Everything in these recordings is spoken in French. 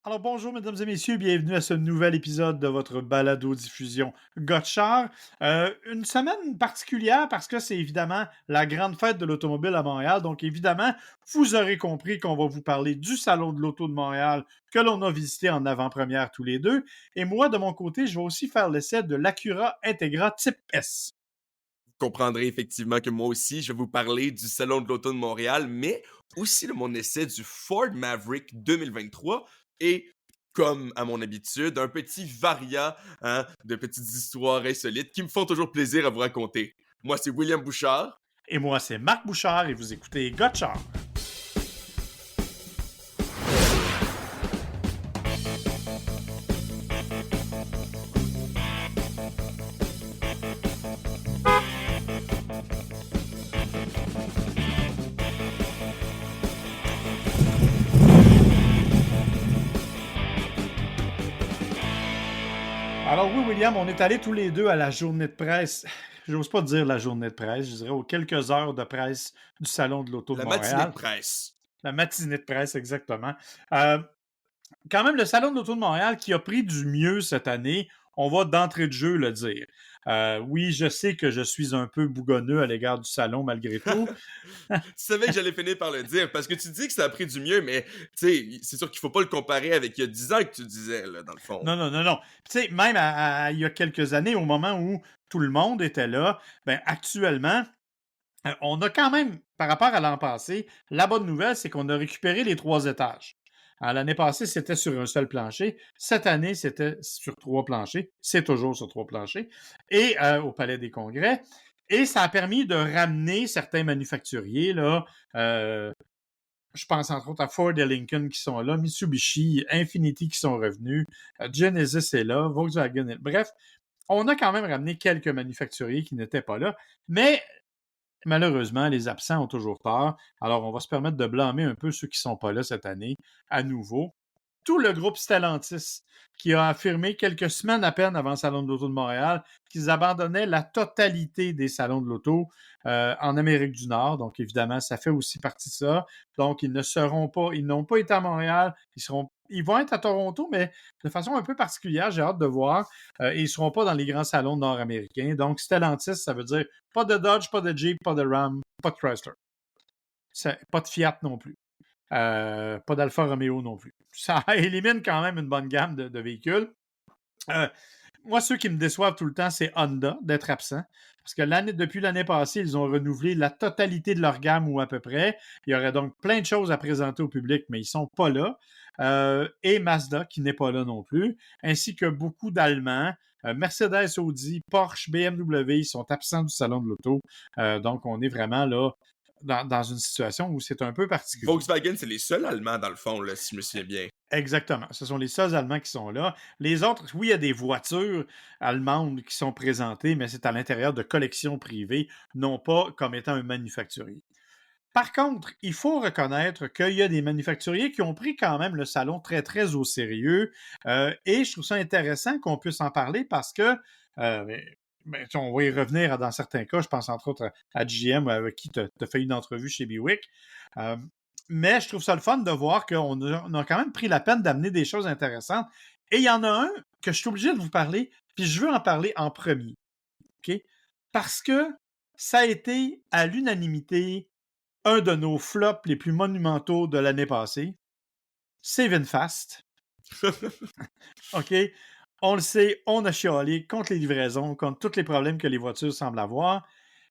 Alors bonjour mesdames et messieurs, bienvenue à ce nouvel épisode de votre balado-diffusion Gotchard. Une semaine particulière parce que c'est évidemment la grande fête de l'automobile à Montréal. Donc évidemment, vous aurez compris qu'on va vous parler du Salon de l'Auto de Montréal que l'on a visité en avant-première tous les deux. Et moi, de mon côté, je vais aussi faire l'essai de l'Acura Integra Type S. Vous comprendrez effectivement que moi aussi, je vais vous parler du Salon de l'Auto de Montréal, mais aussi de mon essai du Ford Maverick 2023 et, comme à mon habitude, un petit variant de petites histoires insolites qui me font toujours plaisir à vous raconter. Moi, c'est William Bouchard. Et moi, c'est Marc Bouchard et vous écoutez Gotchard. Alors oui, William, on est allés tous les deux à la journée de presse. J'ose pas dire la journée de presse, je dirais aux quelques heures de presse du Salon de l'Auto de La matinée de Montréal. presse. La matinée de presse, exactement. Euh, Quand même, le Salon de l'Auto de Montréal qui a pris du mieux cette année, on va d'entrée de jeu le dire. Oui, je sais que je suis un peu bougonneux à l'égard du salon malgré tout. Tu savais que j'allais finir par le dire parce que tu dis que ça a pris du mieux, mais tu sais, c'est sûr qu'il faut pas le comparer avec il y a 10 ans que tu disais, là, dans le fond. Non, non, non, non. Tu sais, même il y a quelques années, au moment où tout le monde était là, ben actuellement, on a quand même, par rapport à l'an passé, la bonne nouvelle, c'est qu'on a récupéré les 3 étages. L'année passée, c'était sur un seul plancher. Cette année, c'était sur 3 planchers. C'est toujours sur 3 planchers. Et au Palais des Congrès. Et ça a permis de ramener certains manufacturiers, là. Je pense entre autres à Ford et Lincoln qui sont là, Mitsubishi, Infiniti qui sont revenus, Genesis est là, Volkswagen est... Bref, on a quand même ramené quelques manufacturiers qui n'étaient pas là. Mais malheureusement, les absents ont toujours tort. Alors, on va se permettre de blâmer un peu ceux qui ne sont pas là cette année, à nouveau. Tout le groupe Stellantis, qui a affirmé quelques semaines à peine avant le Salon de l'Auto de Montréal qu'ils abandonnaient la totalité des salons de l'auto en Amérique du Nord. Donc, évidemment, ça fait aussi partie de ça. Donc, ils n'ont pas été à Montréal. Ils vont être à Toronto, mais de façon un peu particulière. J'ai hâte de voir. Et ils ne seront pas dans les grands salons nord-américains. Donc, Stellantis, ça veut dire pas de Dodge, pas de Jeep, pas de Ram, pas de Chrysler. Pas de Fiat non plus. Pas d'Alfa Romeo non plus. Ça élimine quand même une bonne gamme de véhicules. Moi, ceux qui me déçoivent tout le temps, c'est Honda d'être absent. Parce que depuis l'année passée, ils ont renouvelé la totalité de leur gamme ou à peu près. Il y aurait donc plein de choses à présenter au public, mais ils ne sont pas là. Et Mazda, qui n'est pas là non plus, ainsi que beaucoup d'Allemands. Mercedes, Audi, Porsche, BMW, ils sont absents du salon de l'auto. Donc, on est vraiment là dans une situation où c'est un peu particulier. Volkswagen, c'est les seuls Allemands, dans le fond, là, si je me souviens bien. Exactement. Ce sont les seuls Allemands qui sont là. Les autres, oui, il y a des voitures allemandes qui sont présentées, mais c'est à l'intérieur de collections privées, non pas comme étant un manufacturier. Par contre, il faut reconnaître qu'il y a des manufacturiers qui ont pris quand même le salon très, très au sérieux. Et je trouve ça intéressant qu'on puisse en parler parce que, on va y revenir dans certains cas. Je pense entre autres à GM avec qui tu as fait une entrevue chez Biwick. Euh, mais je trouve ça le fun de voir on a quand même pris la peine d'amener des choses intéressantes. Et il y en a un que je suis obligé de vous parler, puis je veux en parler en premier. OK? Parce que ça a été à l'unanimité un de nos flops les plus monumentaux de l'année passée. C'est VinFast. OK? On le sait, on a chialé contre les livraisons, contre tous les problèmes que les voitures semblent avoir.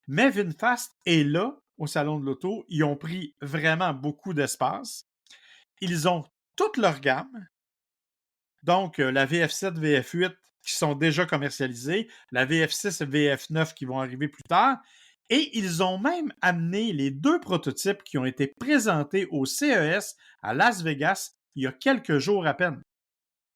Mais VinFast est là au Salon de l'Auto. Ils ont pris vraiment beaucoup d'espace. Ils ont toute leur gamme. Donc, la VF7, VF8 qui sont déjà commercialisées, la VF6 et VF9 qui vont arriver plus tard. Et ils ont même amené les 2 prototypes qui ont été présentés au CES à Las Vegas il y a quelques jours à peine.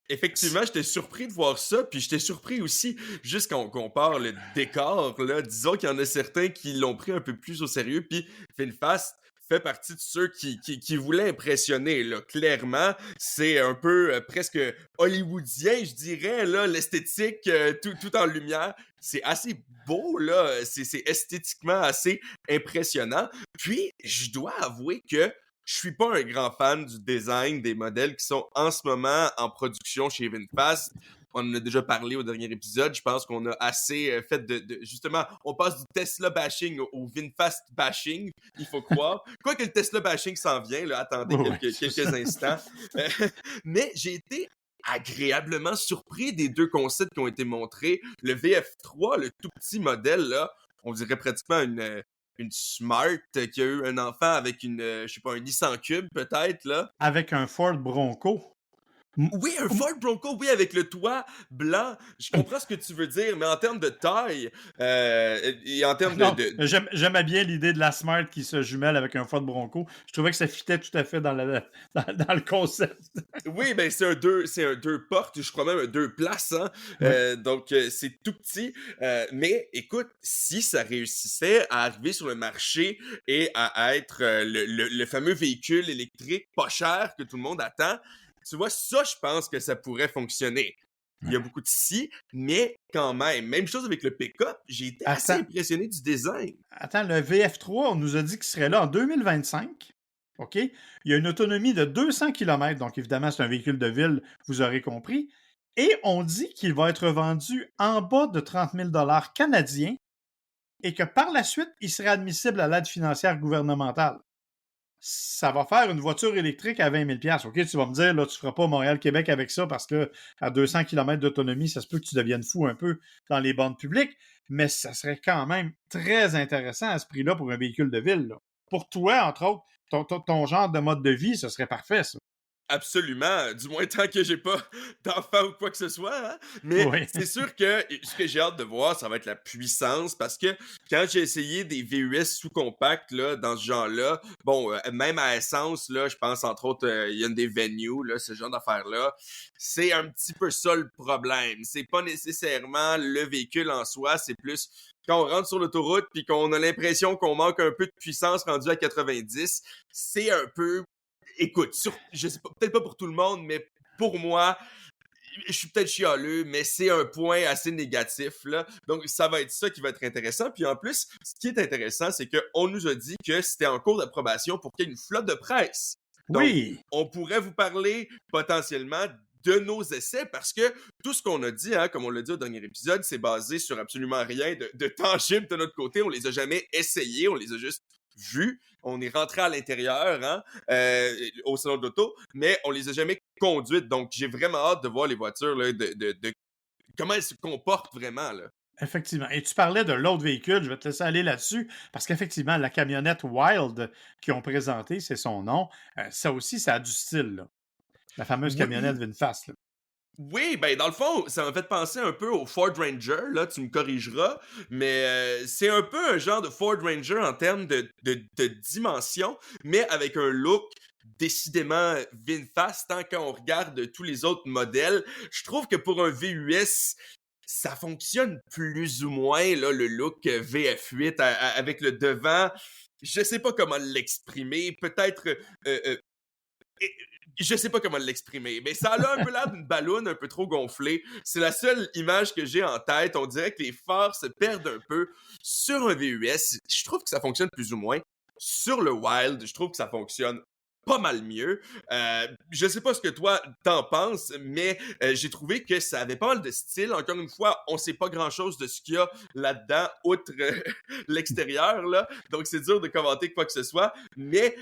Effectivement, j'étais surpris de voir ça, puis j'étais surpris aussi, juste quand on compare le décor, là, disons qu'il y en a certains qui l'ont pris un peu plus au sérieux, puis VinFast fait partie de ceux qui voulaient impressionner, là, clairement. C'est un peu presque hollywoodien, je dirais, là, l'esthétique, tout en lumière. C'est assez beau, là, c'est esthétiquement assez impressionnant. Puis, je dois avouer que je suis pas un grand fan du design des modèles qui sont en ce moment en production chez VinFast. On en a déjà parlé au dernier épisode. Je pense qu'on a assez fait justement, on passe du Tesla bashing au VinFast bashing, il faut croire. Quoique le Tesla bashing s'en vient, là, attendez Oui, c'est quelques ça. instants. Euh, mais j'ai été agréablement surpris des deux concepts qui ont été montrés. Le VF3, le tout petit modèle, là, on dirait pratiquement une Smart qui a eu un enfant avec je sais pas, un Nissan Cube peut-être, là. Avec un Ford Bronco. M- Oui, un Ford Bronco, oui, avec le toit blanc. Je comprends ce que tu veux dire, mais en termes de taille et en termes Non, j'aimais bien l'idée de la Smart qui se jumelle avec un Ford Bronco. Je trouvais que ça fitait tout à fait dans le concept. Oui, ben c'est un deux portes, je crois même un deux places, hein. Oui. Donc c'est tout petit. Mais écoute, si ça réussissait à arriver sur le marché et à être le fameux véhicule électrique pas cher que tout le monde attend, tu vois, ça, je pense que ça pourrait fonctionner. Il y a beaucoup de si, mais quand même. Même chose avec le pick-up, j'ai été assez Attends, impressionné du design. attends, le VF3, on nous a dit qu'il serait là en 2025. OK? Il y a une autonomie de 200 km, donc évidemment, c'est un véhicule de ville, vous aurez compris. Et on dit qu'il va être vendu en bas de 30 000 canadiens et que par la suite, il serait admissible à l'aide financière gouvernementale. Ça va faire une voiture électrique à 20 000 OK, tu vas me dire, là, tu ne feras pas Montréal-Québec avec ça parce que à 200 km d'autonomie, ça se peut que tu deviennes fou un peu dans les bandes publiques, mais ça serait quand même très intéressant à ce prix-là pour un véhicule de ville, là. Pour toi, entre autres, ton genre de mode de vie, ce serait parfait, ça. Absolument, du moins tant que j'ai pas d'enfant ou quoi que ce soit, hein? Mais Oui. c'est sûr que ce que j'ai hâte de voir, ça va être la puissance parce que quand j'ai essayé des VUS sous-compacts là, dans ce genre-là, bon, même à essence, là, je pense entre autres, il y a une des Venue, là, ce genre d'affaires-là, c'est un petit peu ça le problème. C'est pas nécessairement le véhicule en soi, c'est plus quand on rentre sur l'autoroute puis qu'on a l'impression qu'on manque un peu de puissance rendu à 90, c'est un peu écoute, je sais pas, peut-être pas pour tout le monde, mais pour moi, je suis peut-être chialeux, mais c'est un point assez négatif, là. Donc, ça va être ça qui va être intéressant. Puis en plus, ce qui est intéressant, c'est qu'on nous a dit que c'était en cours d'approbation pour qu'il y ait une flotte de presse. Donc, Oui, on pourrait vous parler potentiellement de nos essais parce que tout ce qu'on a dit, hein, comme on l'a dit au dernier épisode, c'est basé sur absolument rien de tangible de notre côté. On les a jamais essayés, on les a juste vus. On est rentré à l'intérieur, hein, au salon de l'auto, mais on les a jamais conduites. Donc, j'ai vraiment hâte de voir les voitures, là, de comment elles se comportent vraiment, là. effectivement. Et tu parlais de l'autre véhicule, je vais te laisser aller là-dessus, parce qu'effectivement, la camionnette Wild qu'ils ont présentée, c'est son nom, ça aussi, ça a du style, là. La fameuse camionnette Oui, VinFast, là. oui, ben dans le fond, ça m'a fait penser un peu au Ford Ranger, là, tu me corrigeras, mais c'est un peu un genre de Ford Ranger en termes de dimension, mais avec un look décidément VinFast, tant qu'on regarde tous les autres modèles. Je trouve que pour un VUS, ça fonctionne plus ou moins, là, le look VF8 avec le devant. Je sais pas comment l'exprimer, peut-être et- je sais pas comment l'exprimer, mais ça a un peu l'air d'une balloune un peu trop gonflée. C'est la seule image que j'ai en tête. On dirait que les phares se perdent un peu. Sur un VUS, je trouve que ça fonctionne plus ou moins. Sur le Wild, je trouve que ça fonctionne pas mal mieux. Je sais pas ce que toi t'en penses, mais j'ai trouvé que ça avait pas mal de style. Encore une fois, on sait pas grand-chose de ce qu'il y a là-dedans, outre l'extérieur, là. Donc c'est dur de commenter quoi que ce soit, mais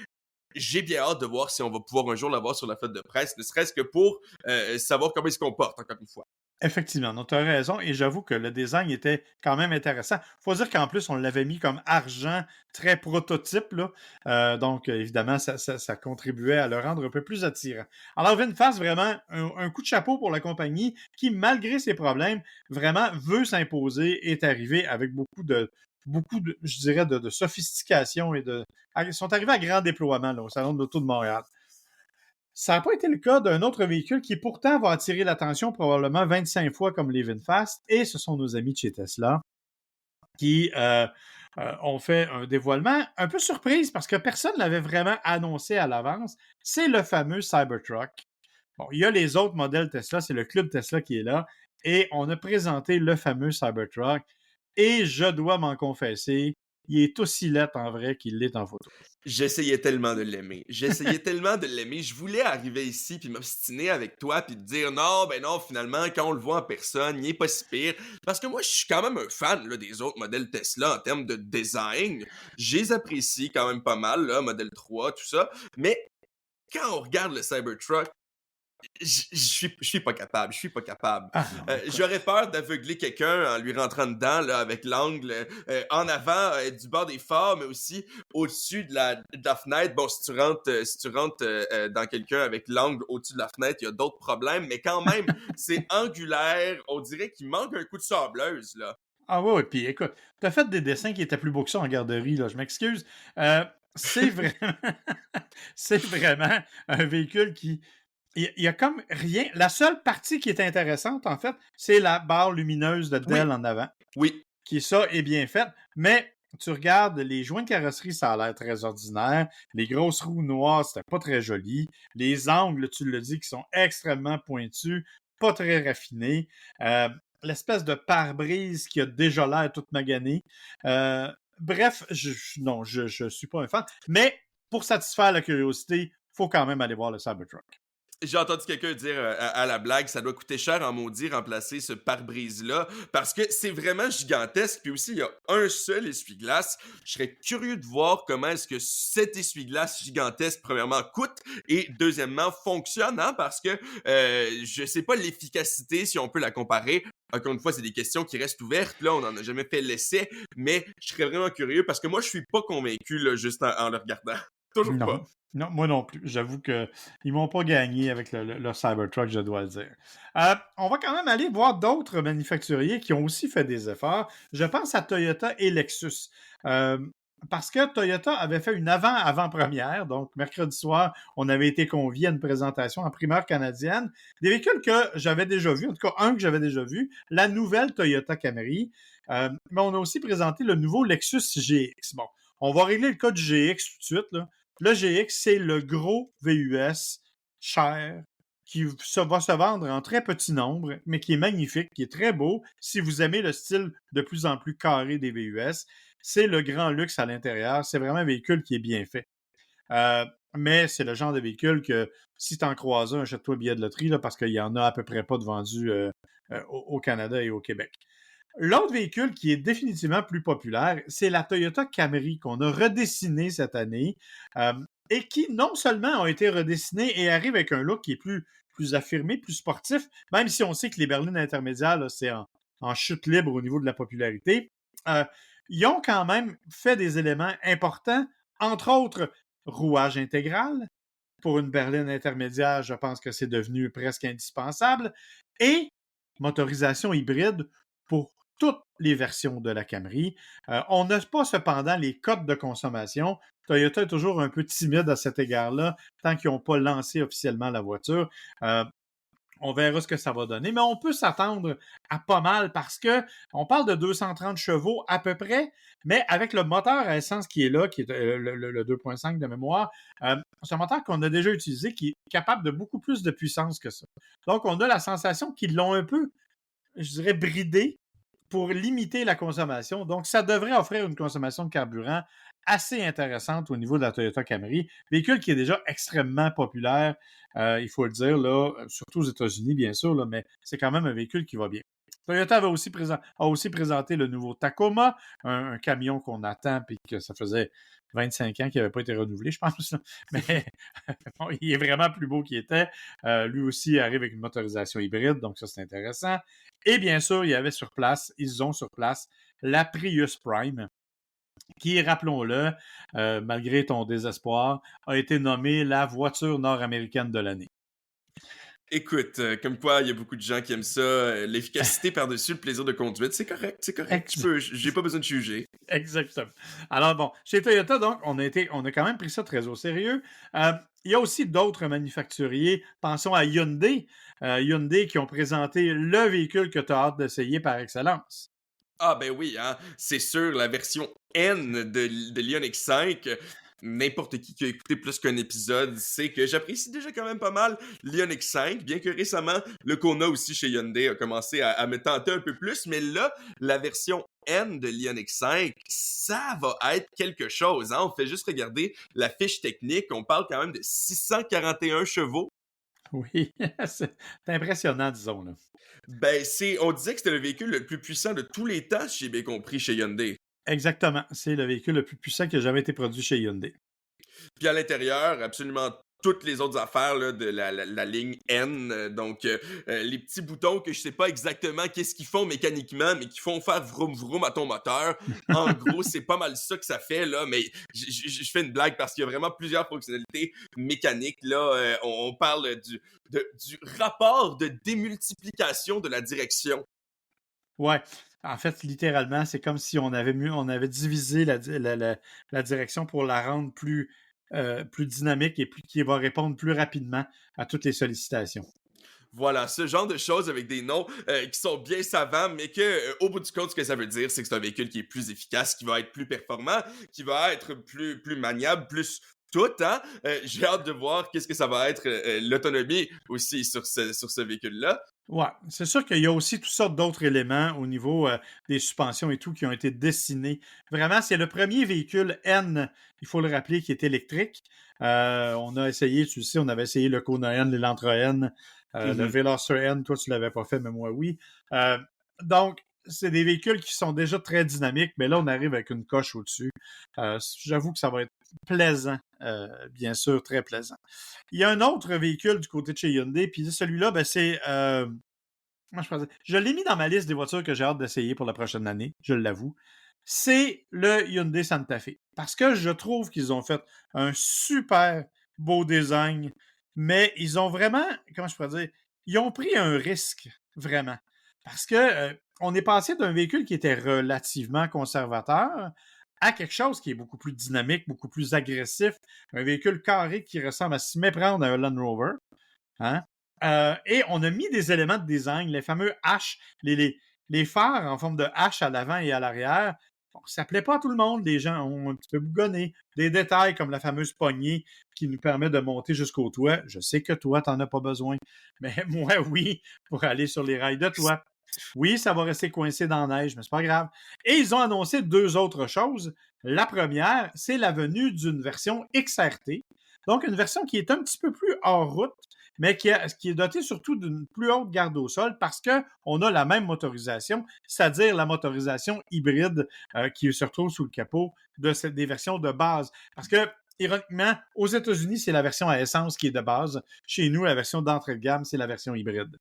j'ai bien hâte de voir si on va pouvoir un jour l'avoir sur la flotte de presse, ne serait-ce que pour savoir comment il se comporte, encore une fois. Effectivement, donc tu as raison et j'avoue que le design était quand même intéressant. Faut dire qu'en plus, on l'avait mis comme argent très prototype, là. Donc, évidemment, ça contribuait à le rendre un peu plus attirant. Alors, VinFast, vraiment, un coup de chapeau pour la compagnie qui, malgré ses problèmes, vraiment veut s'imposer, est arrivé avec beaucoup de je dirais, de sophistication et de. Ils sont arrivés à grand déploiement là, au Salon de l'Auto de Montréal. Ça n'a pas été le cas d'un autre véhicule qui pourtant va attirer l'attention probablement 25 fois comme les VinFast, et ce sont nos amis de chez Tesla qui ont fait un dévoilement un peu surprise parce que personne ne l'avait vraiment annoncé à l'avance. C'est le fameux Cybertruck. Bon, il y a les autres modèles Tesla, c'est le club Tesla qui est là, et on a présenté le fameux Cybertruck, et je dois m'en confesser, il est aussi laid en vrai qu'il l'est en photo. J'essayais tellement de l'aimer. J'essayais tellement de l'aimer. Je voulais arriver ici puis m'obstiner avec toi puis te dire non, ben non, finalement, quand on le voit en personne, il est pas si pire. Parce que moi, je suis quand même un fan là, des autres modèles Tesla en termes de design. Je les apprécie quand même pas mal, là, modèle 3, tout ça. Mais quand on regarde le Cybertruck, je suis pas capable, je suis pas capable. Ah non, écoute. J'aurais peur d'aveugler quelqu'un en lui rentrant dedans là, avec l'angle en avant du bord des phares, mais aussi au-dessus de la fenêtre. Bon, si tu rentres dans quelqu'un avec l'angle au-dessus de la fenêtre, il y a d'autres problèmes, mais quand même, c'est angulaire. On dirait qu'il manque un coup de sableuse, là. Ah ouais, puis écoute, tu as fait des dessins qui étaient plus beaux que ça en garderie, là, je m'excuse. Euh, c'est vraiment, c'est vraiment un véhicule qui. Il y a comme rien. La seule partie qui est intéressante, en fait, c'est la barre lumineuse de Dell Oui, en avant, oui, qui, ça, est bien faite. Mais tu regardes les joints de carrosserie, ça a l'air très ordinaire. Les grosses roues noires, c'était pas très joli. Les angles, tu le dis, qui sont extrêmement pointus, pas très raffinés. Euh, L'espèce de pare-brise qui a déjà l'air toute maganée. Bref, non, je suis pas un fan. Mais pour satisfaire la curiosité, il faut quand même aller voir le Cybertruck. j'ai entendu quelqu'un dire à la blague, ça doit coûter cher en maudit remplacer ce pare-brise-là, parce que c'est vraiment gigantesque, puis aussi il y a un seul essuie-glace. Je serais curieux de voir comment est-ce que cet essuie-glace gigantesque, premièrement, coûte, et deuxièmement, fonctionne, hein, parce que je sais pas l'efficacité, si on peut la comparer. Encore une fois, c'est des questions qui restent ouvertes, là, on n'en a jamais fait l'essai, mais je serais vraiment curieux, parce que moi, je suis pas convaincu, là, juste en le regardant. Toujours Non. pas. Non, moi non plus. J'avoue qu'ils ne m'ont pas gagné avec le Cybertruck, je dois le dire. On va quand même aller voir d'autres manufacturiers qui ont aussi fait des efforts. Je pense à Toyota et Lexus. Euh, Parce que Toyota avait fait une avant-première, donc mercredi soir, on avait été conviés à une présentation en primeur canadienne. Des véhicules que j'avais déjà vus, en tout cas un que j'avais déjà vu, la nouvelle Toyota Camry. Mais on a aussi présenté le nouveau Lexus GX. Bon, on va régler le cas du GX tout de suite, là. Le GX, c'est le gros VUS cher qui va se vendre en très petit nombre, mais qui est magnifique, qui est très beau. Si vous aimez le style de plus en plus carré des VUS, c'est le grand luxe à l'intérieur. C'est vraiment un véhicule qui est bien fait. Euh, mais c'est le genre de véhicule que si tu en croises un, achète-toi un billet de loterie là, parce qu'il y en a à peu près pas de vendus au Canada et au Québec. L'autre véhicule qui est définitivement plus populaire, c'est la Toyota Camry qu'on a redessiné cette année euh, et qui non seulement a été redessiné et arrive avec un look qui est plus affirmé, plus sportif, même si on sait que les berlines intermédiaires, là, c'est en chute libre au niveau de la popularité. Euh, Ils ont quand même fait des éléments importants, entre autres rouage intégral. Pour une berline intermédiaire, je pense que c'est devenu presque indispensable. Et motorisation hybride pour toutes les versions de la Camry. On n'a pas cependant les codes de consommation. Toyota est toujours un peu timide à cet égard-là, tant qu'ils n'ont pas lancé officiellement la voiture. On verra ce que ça va donner, mais on peut s'attendre à pas mal parce que on parle de 230 chevaux à peu près, mais avec le moteur à essence qui est là, qui est le 2.5 de mémoire, c'est un moteur qu'on a déjà utilisé qui est capable de beaucoup plus de puissance que ça. Donc, on a la sensation qu'ils l'ont un peu, je dirais, bridé pour limiter la consommation. Donc, ça devrait offrir une consommation de carburant assez intéressante au niveau de la Toyota Camry, véhicule qui est déjà extrêmement populaire, il faut le dire, là, surtout aux États-Unis, bien sûr, là, mais c'est quand même un véhicule qui va bien. Toyota a aussi présenté le nouveau Tacoma, un camion qu'on attend et que ça faisait 25 ans qu'il n'avait pas été renouvelé, je pense. Mais bon, il est vraiment plus beau qu'il était. Lui aussi arrive avec une motorisation hybride, donc ça, c'est intéressant. Et bien sûr, ils ont sur place la Prius Prime, qui, rappelons-le, malgré ton désespoir, a été nommée la voiture nord-américaine de l'année. Écoute, comme quoi, il y a beaucoup de gens qui aiment ça. L'efficacité par-dessus le plaisir de conduite, c'est correct, c'est correct. J'ai pas besoin de juger. Exactement. Alors bon, chez Toyota, donc, on a quand même pris ça très au sérieux. Il y a aussi d'autres manufacturiers. Pensons à Hyundai. Hyundai qui ont présenté le véhicule que tu as hâte d'essayer par excellence. Ah ben oui, hein, c'est sûr, la version N de l'Ioniq 5, n'importe qui a écouté plus qu'un épisode sait que j'apprécie déjà quand même pas mal l'Ioniq 5, bien que récemment, le Kona aussi chez Hyundai a commencé à me tenter un peu plus, mais là, la version N de l'Ioniq 5, ça va être quelque chose. Hein? On fait juste regarder la fiche technique. On parle quand même de 641 chevaux. Oui, c'est impressionnant, disons, là. Ben, on disait que c'était le véhicule le plus puissant de tous les temps, si j'ai bien compris, chez Hyundai. Exactement. C'est le véhicule le plus puissant qui a jamais été produit chez Hyundai. Puis à l'intérieur, absolument toutes les autres affaires là, de la ligne N. Les petits boutons que je sais pas exactement qu'est-ce qu'ils font mécaniquement, mais qui font faire vroom vroom à ton moteur. En gros, c'est pas mal ça que ça fait, là. Mais je fais une blague parce qu'il y a vraiment plusieurs fonctionnalités mécaniques, là. On parle du rapport de démultiplication de la direction. Ouais. En fait, littéralement, c'est comme si on avait divisé la direction pour la rendre plus dynamique et qui va répondre plus rapidement à toutes les sollicitations. Voilà, ce genre de choses avec des noms qui sont bien savants, mais que au bout du compte, ce que ça veut dire, c'est que c'est un véhicule qui est plus efficace, qui va être plus performant, qui va être plus maniable, plus tout, hein? J'ai hâte de voir qu'est-ce que ça va être l'autonomie aussi sur ce véhicule-là. Ouais, c'est sûr qu'il y a aussi toutes sortes d'autres éléments au niveau des suspensions et tout qui ont été dessinés. Vraiment, c'est le premier véhicule N, il faut le rappeler, qui est électrique. On a essayé, tu le sais, on avait essayé le Kona N, l'Elantra N, le Mhm. Veloster N. Toi, tu l'avais pas fait, mais moi, oui. Donc, c'est des véhicules qui sont déjà très dynamiques, mais là, on arrive avec une coche au-dessus. J'avoue que ça va être plaisant, bien sûr, très plaisant. Il y a un autre véhicule du côté de chez Hyundai, puis celui-là, ben, c'est... moi, je l'ai mis dans ma liste des voitures que j'ai hâte d'essayer pour la prochaine année, je l'avoue. C'est le Hyundai Santa Fe. Parce que je trouve qu'ils ont fait un super beau design, mais ils ont vraiment, comment je pourrais dire, ils ont pris un risque, vraiment. Parce que on est passé d'un véhicule qui était relativement conservateur à quelque chose qui est beaucoup plus dynamique, beaucoup plus agressif, un véhicule carré qui ressemble à s'y méprendre à un Land Rover. Hein? Et on a mis des éléments de design, les fameux H, les phares en forme de H à l'avant et à l'arrière. Bon, ça ne plaît pas à tout le monde. Les gens ont un petit peu bougonné. Des détails comme la fameuse poignée qui nous permet de monter jusqu'au toit. Je sais que toi, tu n'en as pas besoin. Mais moi, oui, pour aller sur les rails de toit. Oui, ça va rester coincé dans la neige, mais c'est pas grave. Et ils ont annoncé deux autres choses. La première, c'est la venue d'une version XRT. Donc, une version qui est un petit peu plus hors route, mais qui est dotée surtout d'une plus haute garde au sol parce qu'on a la même motorisation, c'est-à-dire la motorisation hybride qui se retrouve sous le capot des versions de base. Parce que, ironiquement, aux États-Unis, c'est la version à essence qui est de base. Chez nous, la version d'entrée de gamme, c'est la version hybride.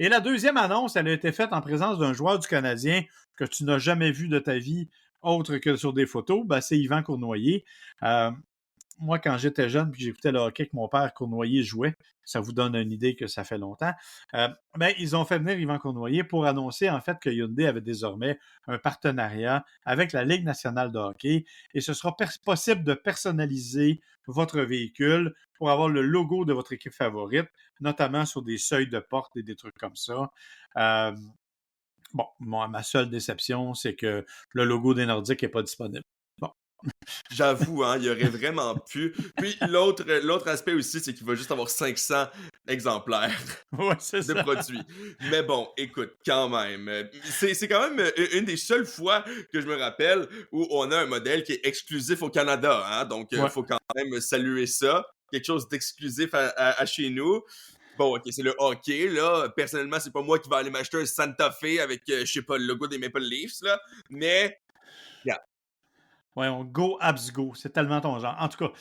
Et la deuxième annonce, elle a été faite en présence d'un joueur du Canadien que tu n'as jamais vu de ta vie, autre que sur des photos, ben, c'est Yvan Cournoyer. Moi, quand j'étais jeune puis j'écoutais le hockey que mon père Cournoyer jouait, ça vous donne une idée que ça fait longtemps, ben, ils ont fait venir Yvan Cournoyer pour annoncer en fait que Hyundai avait désormais un partenariat avec la Ligue nationale de hockey et ce sera possible de personnaliser votre véhicule pour avoir le logo de votre équipe favorite, notamment sur des seuils de porte et des trucs comme ça. Bon, ma seule déception, c'est que le logo des Nordiques n'est pas disponible. Bon. J'avoue, hein, il y aurait vraiment pu. Puis l'autre aspect aussi, c'est qu'il va juste avoir 500 exemplaires Ouais, c'est de ça. produits. Mais bon, écoute, quand même, c'est quand même une des seules fois que je me rappelle où on a un modèle qui est exclusif au Canada, hein, donc Ouais. faut quand même saluer ça. Quelque chose d'exclusif à chez nous. Bon, ok, c'est le hockey, là. Personnellement, c'est pas moi qui vais aller m'acheter un Santa Fe avec, je sais pas, le logo des Maple Leafs, là. Mais, regarde, Ouais, on go abs go. C'est tellement ton genre. En tout cas,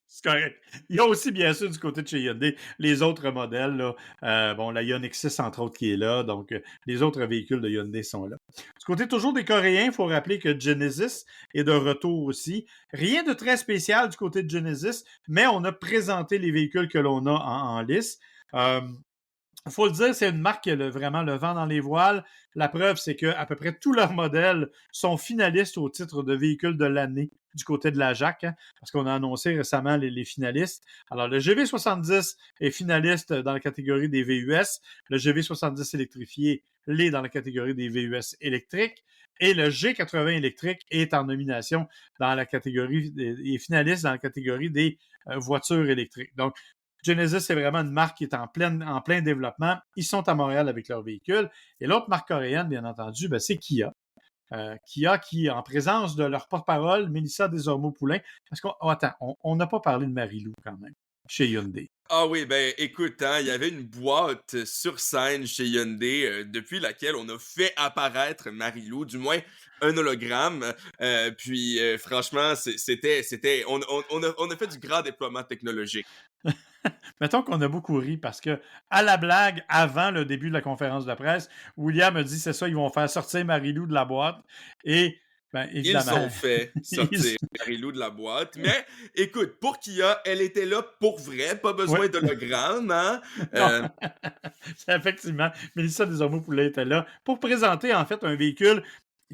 c'est correct. Il y a aussi, bien sûr, du côté de chez Hyundai, les autres modèles. Là, bon, la Ioniq 6, entre autres, qui est là. Donc, les autres véhicules de Hyundai sont là. Du côté toujours des Coréens, il faut rappeler que Genesis est de retour aussi. Rien de très spécial du côté de Genesis, mais on a présenté les véhicules que l'on a en lice. Il faut le dire, c'est une marque qui a vraiment le vent dans les voiles. La preuve, c'est qu'à peu près tous leurs modèles sont finalistes au titre de véhicule de l'année du côté de la JAC, hein, parce qu'on a annoncé récemment les finalistes. Alors, le GV70 est finaliste dans la catégorie des VUS. Le GV70 électrifié l'est dans la catégorie des VUS électriques. Et le G80 électrique est en nomination dans la catégorie, est finaliste dans la catégorie des voitures électriques. Donc, Genesis, c'est vraiment une marque qui est en plein développement. Ils sont à Montréal avec leur véhicule. Et l'autre marque coréenne, bien entendu, ben, c'est Kia. Kia qui, en présence de leur porte-parole, Mélissa Desormeaux-Poulain, parce qu'on n'a pas parlé de Marie-Lou quand même, chez Hyundai. Ah oui, ben écoute, hein, il y avait une boîte sur scène chez Hyundai depuis laquelle on a fait apparaître Marie-Lou, du moins un hologramme. Puis franchement, on a fait du grand déploiement technologique. Mettons qu'on a beaucoup ri parce que, à la blague, avant le début de la conférence de presse, William a dit c'est ça, ils vont faire sortir Marie-Lou de la boîte. Et, ben, Ils évidemment, ont fait sortir Marie-Lou de la boîte. Mais écoute, pour Kia, elle était là pour vrai, pas ouais. besoin d'hologramme, hein? Non. C'est effectivement, Mélissa Desormeaux-Poulain était là pour présenter en fait un véhicule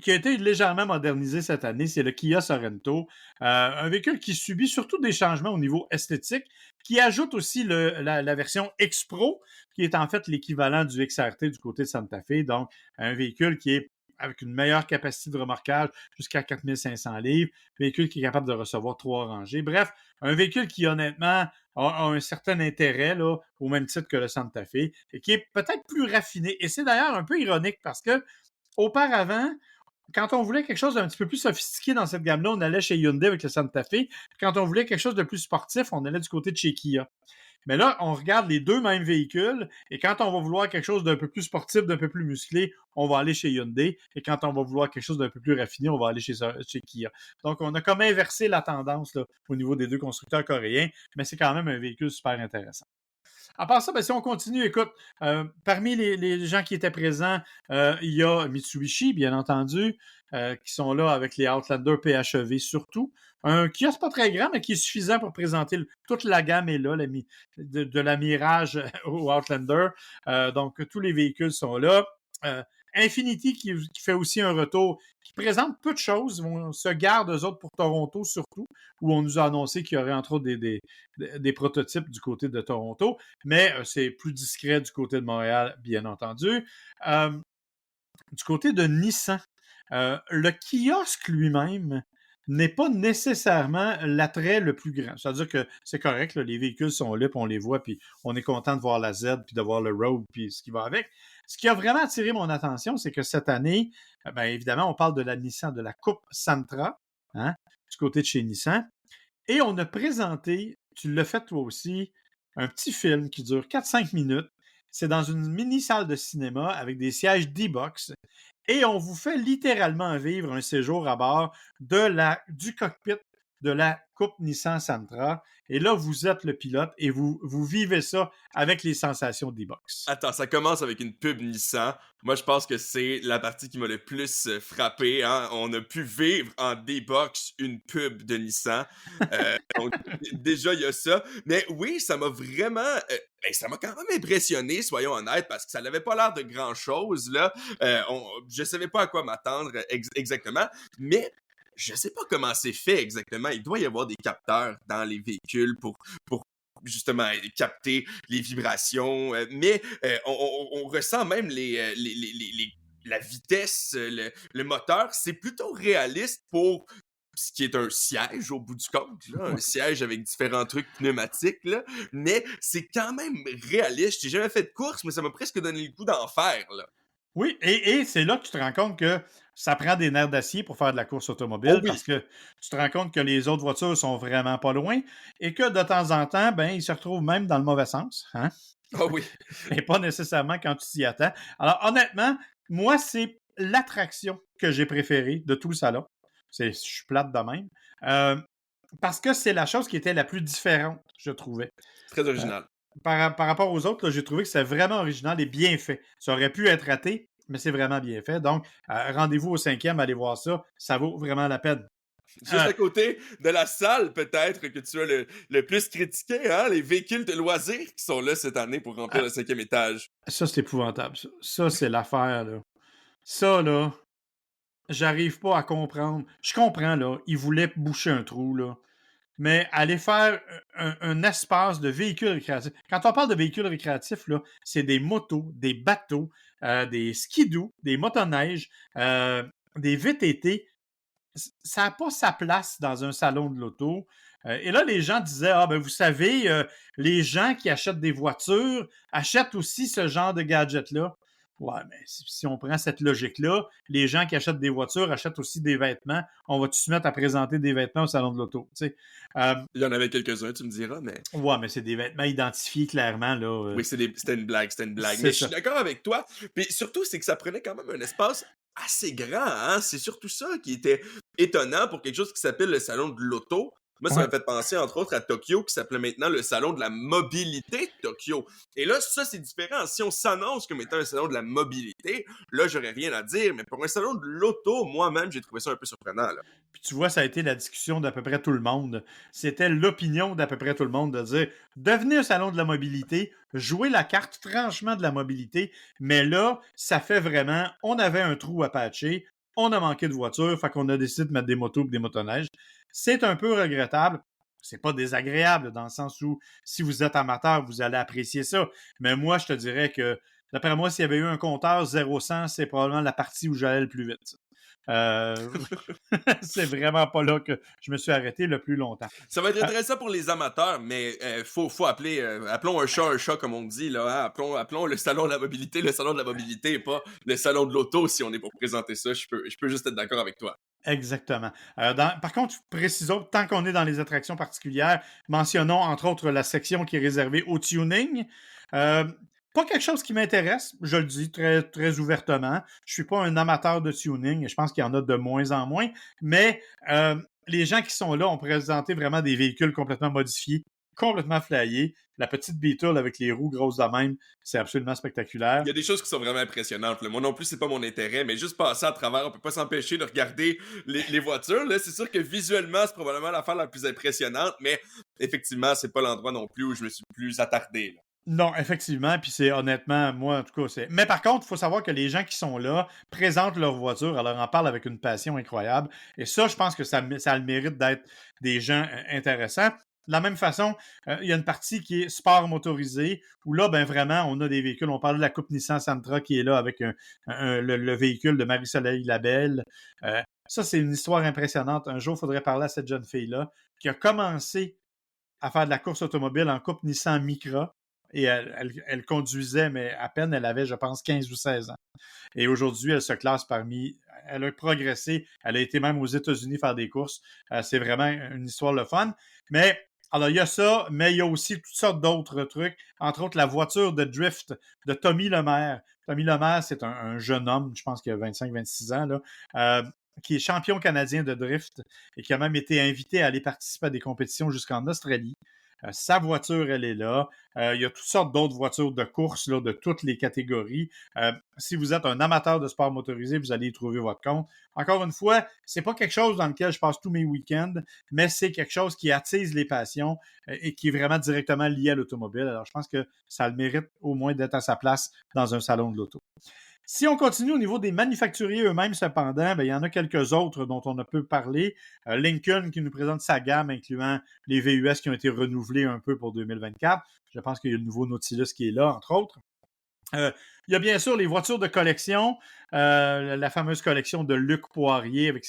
qui a été légèrement modernisé cette année. C'est le Kia Sorento. Un véhicule qui subit surtout des changements au niveau esthétique, qui ajoute aussi la version X-Pro, qui est en fait l'équivalent du XRT du côté de Santa Fe. Donc, un véhicule qui est avec une meilleure capacité de remorquage jusqu'à 4500 livres, véhicule qui est capable de recevoir 3 rangées. Bref, un véhicule qui, honnêtement, a un certain intérêt, là, au même titre que le Santa Fe, et qui est peut-être plus raffiné. Et c'est d'ailleurs un peu ironique parce que, auparavant, quand on voulait quelque chose d'un petit peu plus sophistiqué dans cette gamme-là, on allait chez Hyundai avec le Santa Fe. Quand on voulait quelque chose de plus sportif, on allait du côté de chez Kia. Mais là, on regarde les deux mêmes véhicules et quand on va vouloir quelque chose d'un peu plus sportif, d'un peu plus musclé, on va aller chez Hyundai. Et quand on va vouloir quelque chose d'un peu plus raffiné, on va aller chez Kia. Donc, on a comme inversé la tendance là, au niveau des deux constructeurs coréens, mais c'est quand même un véhicule super intéressant. À part ça, ben, si on continue, écoute, parmi les gens qui étaient présents, il y a Mitsubishi, bien entendu, qui sont là avec les Outlander PHEV surtout. Un kiosque pas très grand, mais qui est suffisant pour présenter toute la gamme est là, de la Mirage au Outlander. Donc, tous les véhicules sont là. Infiniti qui fait aussi un retour, qui présente peu de choses. On se garde, eux autres, pour Toronto surtout, où on nous a annoncé qu'il y aurait entre autres des prototypes du côté de Toronto, mais c'est plus discret du côté de Montréal, bien entendu. Du côté de Nissan, le kiosque lui-même n'est pas nécessairement l'attrait le plus grand. C'est-à-dire que c'est correct, là, les véhicules sont là, puis on les voit, puis on est content de voir la Z, puis de voir le Rogue, puis ce qui va avec. Ce qui a vraiment attiré mon attention, c'est que cette année, ben, évidemment, on parle de la Nissan, de la Coupe Sentra, hein, du côté de chez Nissan, et on a présenté, tu l'as fait toi aussi, un petit film qui dure 4-5 minutes. C'est dans une mini salle de cinéma avec des sièges D-Box et on vous fait littéralement vivre un séjour à bord du cockpit de la Coupe Nissan Sentra. Et là, vous êtes le pilote et vous vivez ça avec les sensations D-Box. Attends, ça commence avec une pub Nissan. Moi, je pense que c'est la partie qui m'a le plus frappé. Hein. On a pu vivre en D-Box une pub de Nissan. Donc, déjà, il y a ça. Mais oui, ça m'a vraiment... ça m'a quand même impressionné, soyons honnêtes, parce que ça n'avait pas l'air de grand-chose. Là. Je savais pas à quoi m'attendre exactement. Mais je sais pas comment c'est fait exactement. Il doit y avoir des capteurs dans les véhicules pour justement capter les vibrations, mais on ressent même la vitesse, le moteur. C'est plutôt réaliste pour ce qui est un siège au bout du compte, là, un siège avec différents trucs pneumatiques, là, mais c'est quand même réaliste. J'ai jamais fait de course, mais ça m'a presque donné le goût d'en faire, là. Oui, et c'est là que tu te rends compte que ça prend des nerfs d'acier pour faire de la course automobile Oh oui! parce que tu te rends compte que les autres voitures sont vraiment pas loin et que de temps en temps, ben, ils se retrouvent même dans le mauvais sens, hein? Oh oui! Et pas nécessairement quand tu t'y attends. Alors, honnêtement, moi, c'est l'attraction que j'ai préférée de tout le salon. Je suis plate de même. Parce que c'est la chose qui était la plus différente, je trouvais. Très Euh, original. par rapport aux autres, là, j'ai trouvé que c'est vraiment original et bien fait. Ça aurait pu être raté, mais c'est vraiment bien fait. Donc, rendez-vous au 5e, allez voir ça. Ça vaut vraiment la peine. Juste à côté de la salle, peut-être, que tu as le plus critiqué, hein, les véhicules de loisirs qui sont là cette année pour remplir le 5e étage. Ça, c'est épouvantable. Ça c'est l'affaire, là. Ça, là, j'arrive pas à comprendre. Je comprends, là, ils voulaient boucher un trou, là. Mais aller faire un espace de véhicules récréatifs. Quand on parle de véhicules récréatifs, là, c'est des motos, des bateaux, des skidoo, des motoneiges, des VTT. Ça n'a pas sa place dans un salon de l'auto. Et là, les gens disaient, ah ben vous savez, les gens qui achètent des voitures achètent aussi ce genre de gadget-là. Ouais, mais si on prend cette logique-là, les gens qui achètent des voitures achètent aussi des vêtements. On va-tu se mettre à présenter des vêtements au salon de l'auto? Tu sais? Euh, Il y en avait quelques-uns, tu me diras, mais ouais, mais c'est des vêtements identifiés clairement, là. oui, c'était une blague, c'était une blague. C'est Mais je suis ça. d'accord avec toi. Puis surtout, c'est que ça prenait quand même un espace assez grand, hein. C'est surtout ça qui était étonnant pour quelque chose qui s'appelle le salon de l'auto. Moi, ça Ouais. m'a fait penser, entre autres, à Tokyo, qui s'appelait maintenant le salon de la mobilité de Tokyo. Et là, ça, c'est différent. Si on s'annonce comme étant un salon de la mobilité, là, j'aurais rien à dire. Mais pour un salon de l'auto, moi-même, j'ai trouvé ça un peu surprenant, là. Puis tu vois, ça a été la discussion d'à peu près tout le monde. C'était l'opinion d'à peu près tout le monde de dire devenez un salon de la mobilité, jouez la carte franchement de la mobilité, mais là, ça fait vraiment on avait un trou à patcher, on a manqué de voitures, fait qu'on a décidé de mettre des motos et des motoneiges. C'est un peu regrettable. C'est pas désagréable dans le sens où si vous êtes amateur, vous allez apprécier ça. Mais moi, je te dirais que d'après moi, s'il y avait eu un compteur 0-100, c'est probablement la partie où j'allais le plus vite. Euh, c'est vraiment pas là que je me suis arrêté le plus longtemps. Ça va être Euh, intéressant pour les amateurs, mais faut appeler, appelons un chat comme on dit, là, hein. Appelons le salon de la mobilité le salon de la mobilité et pas le salon de l'auto si on est pour présenter ça. Je peux juste être d'accord avec toi. Exactement. Par contre, précisons, tant qu'on est dans les attractions particulières, mentionnons entre autres la section qui est réservée au tuning. Euh, Pas quelque chose qui m'intéresse, je le dis très, très ouvertement. Je suis pas un amateur de tuning et je pense qu'il y en a de moins en moins, mais les gens qui sont là ont présenté vraiment des véhicules complètement modifiés, complètement flyés. La petite Beetle avec les roues grosses de même, c'est absolument spectaculaire. Il y a des choses qui sont vraiment impressionnantes, là. Moi non plus, c'est pas mon intérêt, mais juste passer à travers, on peut pas s'empêcher de regarder les voitures, là. C'est sûr que visuellement, c'est probablement l'affaire la plus impressionnante, mais effectivement, c'est pas l'endroit non plus où je me suis plus attardé, là. Non, effectivement, puis c'est honnêtement, moi en tout cas, c'est. Mais par contre, il faut savoir que les gens qui sont là présentent leur voiture, alors en parlent avec une passion incroyable. Et ça, je pense que ça a le mérite d'être des gens intéressants. De la même façon, il y a une partie qui est sport motorisé, où là, ben vraiment, on a des véhicules. On parle de la Coupe Nissan Sentra qui est là avec le véhicule de Marie-Soleil Labelle. Ça, c'est une histoire impressionnante. Un jour, il faudrait parler à cette jeune fille-là qui a commencé à faire de la course automobile en Coupe Nissan Micra. Et elle conduisait, mais à peine, elle avait, je pense, 15 ou 16 ans. Et aujourd'hui, elle se classe parmi. Elle a progressé. Elle a été même aux États-Unis faire des courses. C'est vraiment une histoire le fun. Mais, alors, il y a ça, mais il y a aussi toutes sortes d'autres trucs. Entre autres, la voiture de drift de Tommy Lemaire. Tommy Lemaire, c'est un jeune homme, je pense qu'il a 25-26 ans, là, qui est champion canadien de drift et qui a même été invité à aller participer à des compétitions jusqu'en Australie. Sa voiture, elle est là. Il y a toutes sortes d'autres voitures de course là, de toutes les catégories. Si vous êtes un amateur de sport motorisé, vous allez y trouver votre compte. Encore une fois, c'est pas quelque chose dans lequel je passe tous mes week-ends, mais c'est quelque chose qui attise les passions et qui est vraiment directement lié à l'automobile. Alors, je pense que ça a le mérite au moins d'être à sa place dans un salon de l'auto. Si on continue au niveau des manufacturiers eux-mêmes, cependant, ben, il y en a quelques autres dont on a peu parlé. Lincoln qui nous présente sa gamme, incluant les VUS qui ont été renouvelés un peu pour 2024. Je pense qu'il y a le nouveau Nautilus qui est là, entre autres. Il y a bien sûr les voitures de collection, la fameuse collection de Luc Poirier,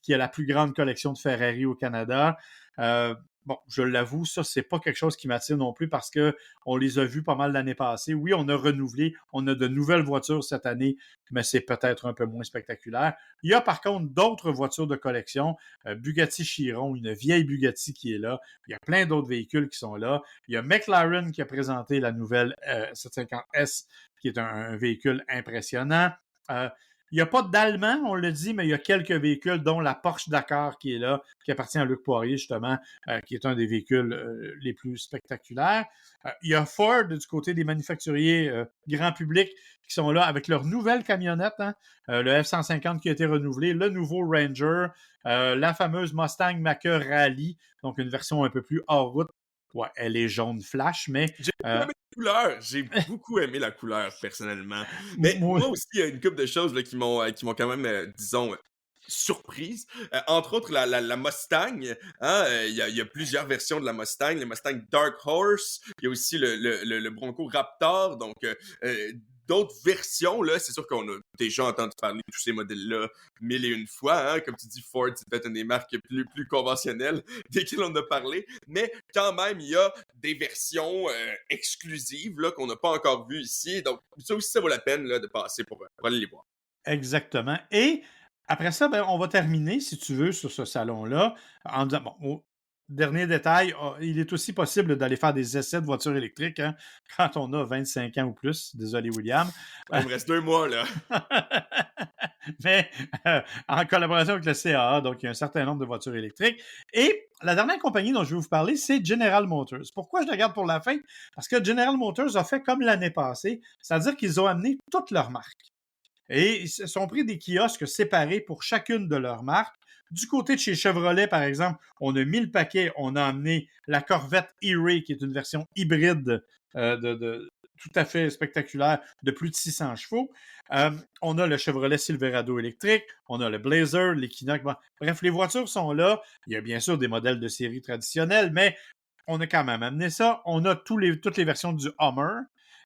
qui a la plus grande collection de Ferrari au Canada. Bon, je l'avoue, ça, c'est pas quelque chose qui m'attire non plus parce que on les a vus pas mal l'année passée. Oui, on a renouvelé, on a de nouvelles voitures cette année, mais c'est peut-être un peu moins spectaculaire. Il y a par contre d'autres voitures de collection, Bugatti Chiron, une vieille Bugatti qui est là. Il y a plein d'autres véhicules qui sont là. Il y a McLaren qui a présenté la nouvelle 750S, qui est un véhicule impressionnant. Il n'y a pas d'Allemand, on le dit, mais il y a quelques véhicules, dont la Porsche Dakar qui est là, qui appartient à Luc Poirier, justement, qui est un des véhicules les plus spectaculaires. Il y a Ford du côté des manufacturiers grand public qui sont là avec leur nouvelle camionnette, hein, le F-150 qui a été renouvelé, le nouveau Ranger, la fameuse Mustang Mach-E Rally, donc une version un peu plus hors route. Ouais, elle est jaune flash, mais J'ai beaucoup aimé la couleur. J'ai beaucoup aimé la couleur, personnellement. Mais moi, moi aussi, il y a une couple de choses là, qui m'ont quand même, disons, surprise. Entre autres, la Mustang. Hein, il y a plusieurs versions de la Mustang. Le Mustang Dark Horse. Il y a aussi le Bronco Raptor. Donc, d'autres versions, là, c'est sûr qu'on a déjà entendu parler de tous ces modèles-là mille et une fois, hein, comme tu dis, Ford, c'est peut-être une des marques plus conventionnelles desquelles on a parlé, mais quand même, il y a des versions exclusives là, qu'on n'a pas encore vues ici, donc ça aussi, ça vaut la peine là, de passer pour aller les voir. Exactement. Et après ça, ben, on va terminer, si tu veux, sur ce salon-là, en disant, bon, dernier détail, il est aussi possible d'aller faire des essais de voitures électriques hein, quand on a 25 ans ou plus. Désolé, William. Il me reste 2 mois, là. Mais en collaboration avec le CAA, donc il y a un certain nombre de voitures électriques. Et la dernière compagnie dont je vais vous parler, c'est General Motors. Pourquoi je la garde pour la fin? Parce que General Motors a fait comme l'année passée, c'est-à-dire qu'ils ont amené toutes leurs marques. Et ils se sont pris des kiosques séparés pour chacune de leurs marques. Du côté de chez Chevrolet, par exemple, on a mis le paquet, on a amené la Corvette E-Ray, qui est une version hybride tout à fait spectaculaire, de plus de 600 chevaux. On a le Chevrolet Silverado électrique, on a le Blazer, l'Equinox. Bon, bref, les voitures sont là. Il y a bien sûr des modèles de série traditionnels, mais on a quand même amené ça. On a toutes les versions du Hummer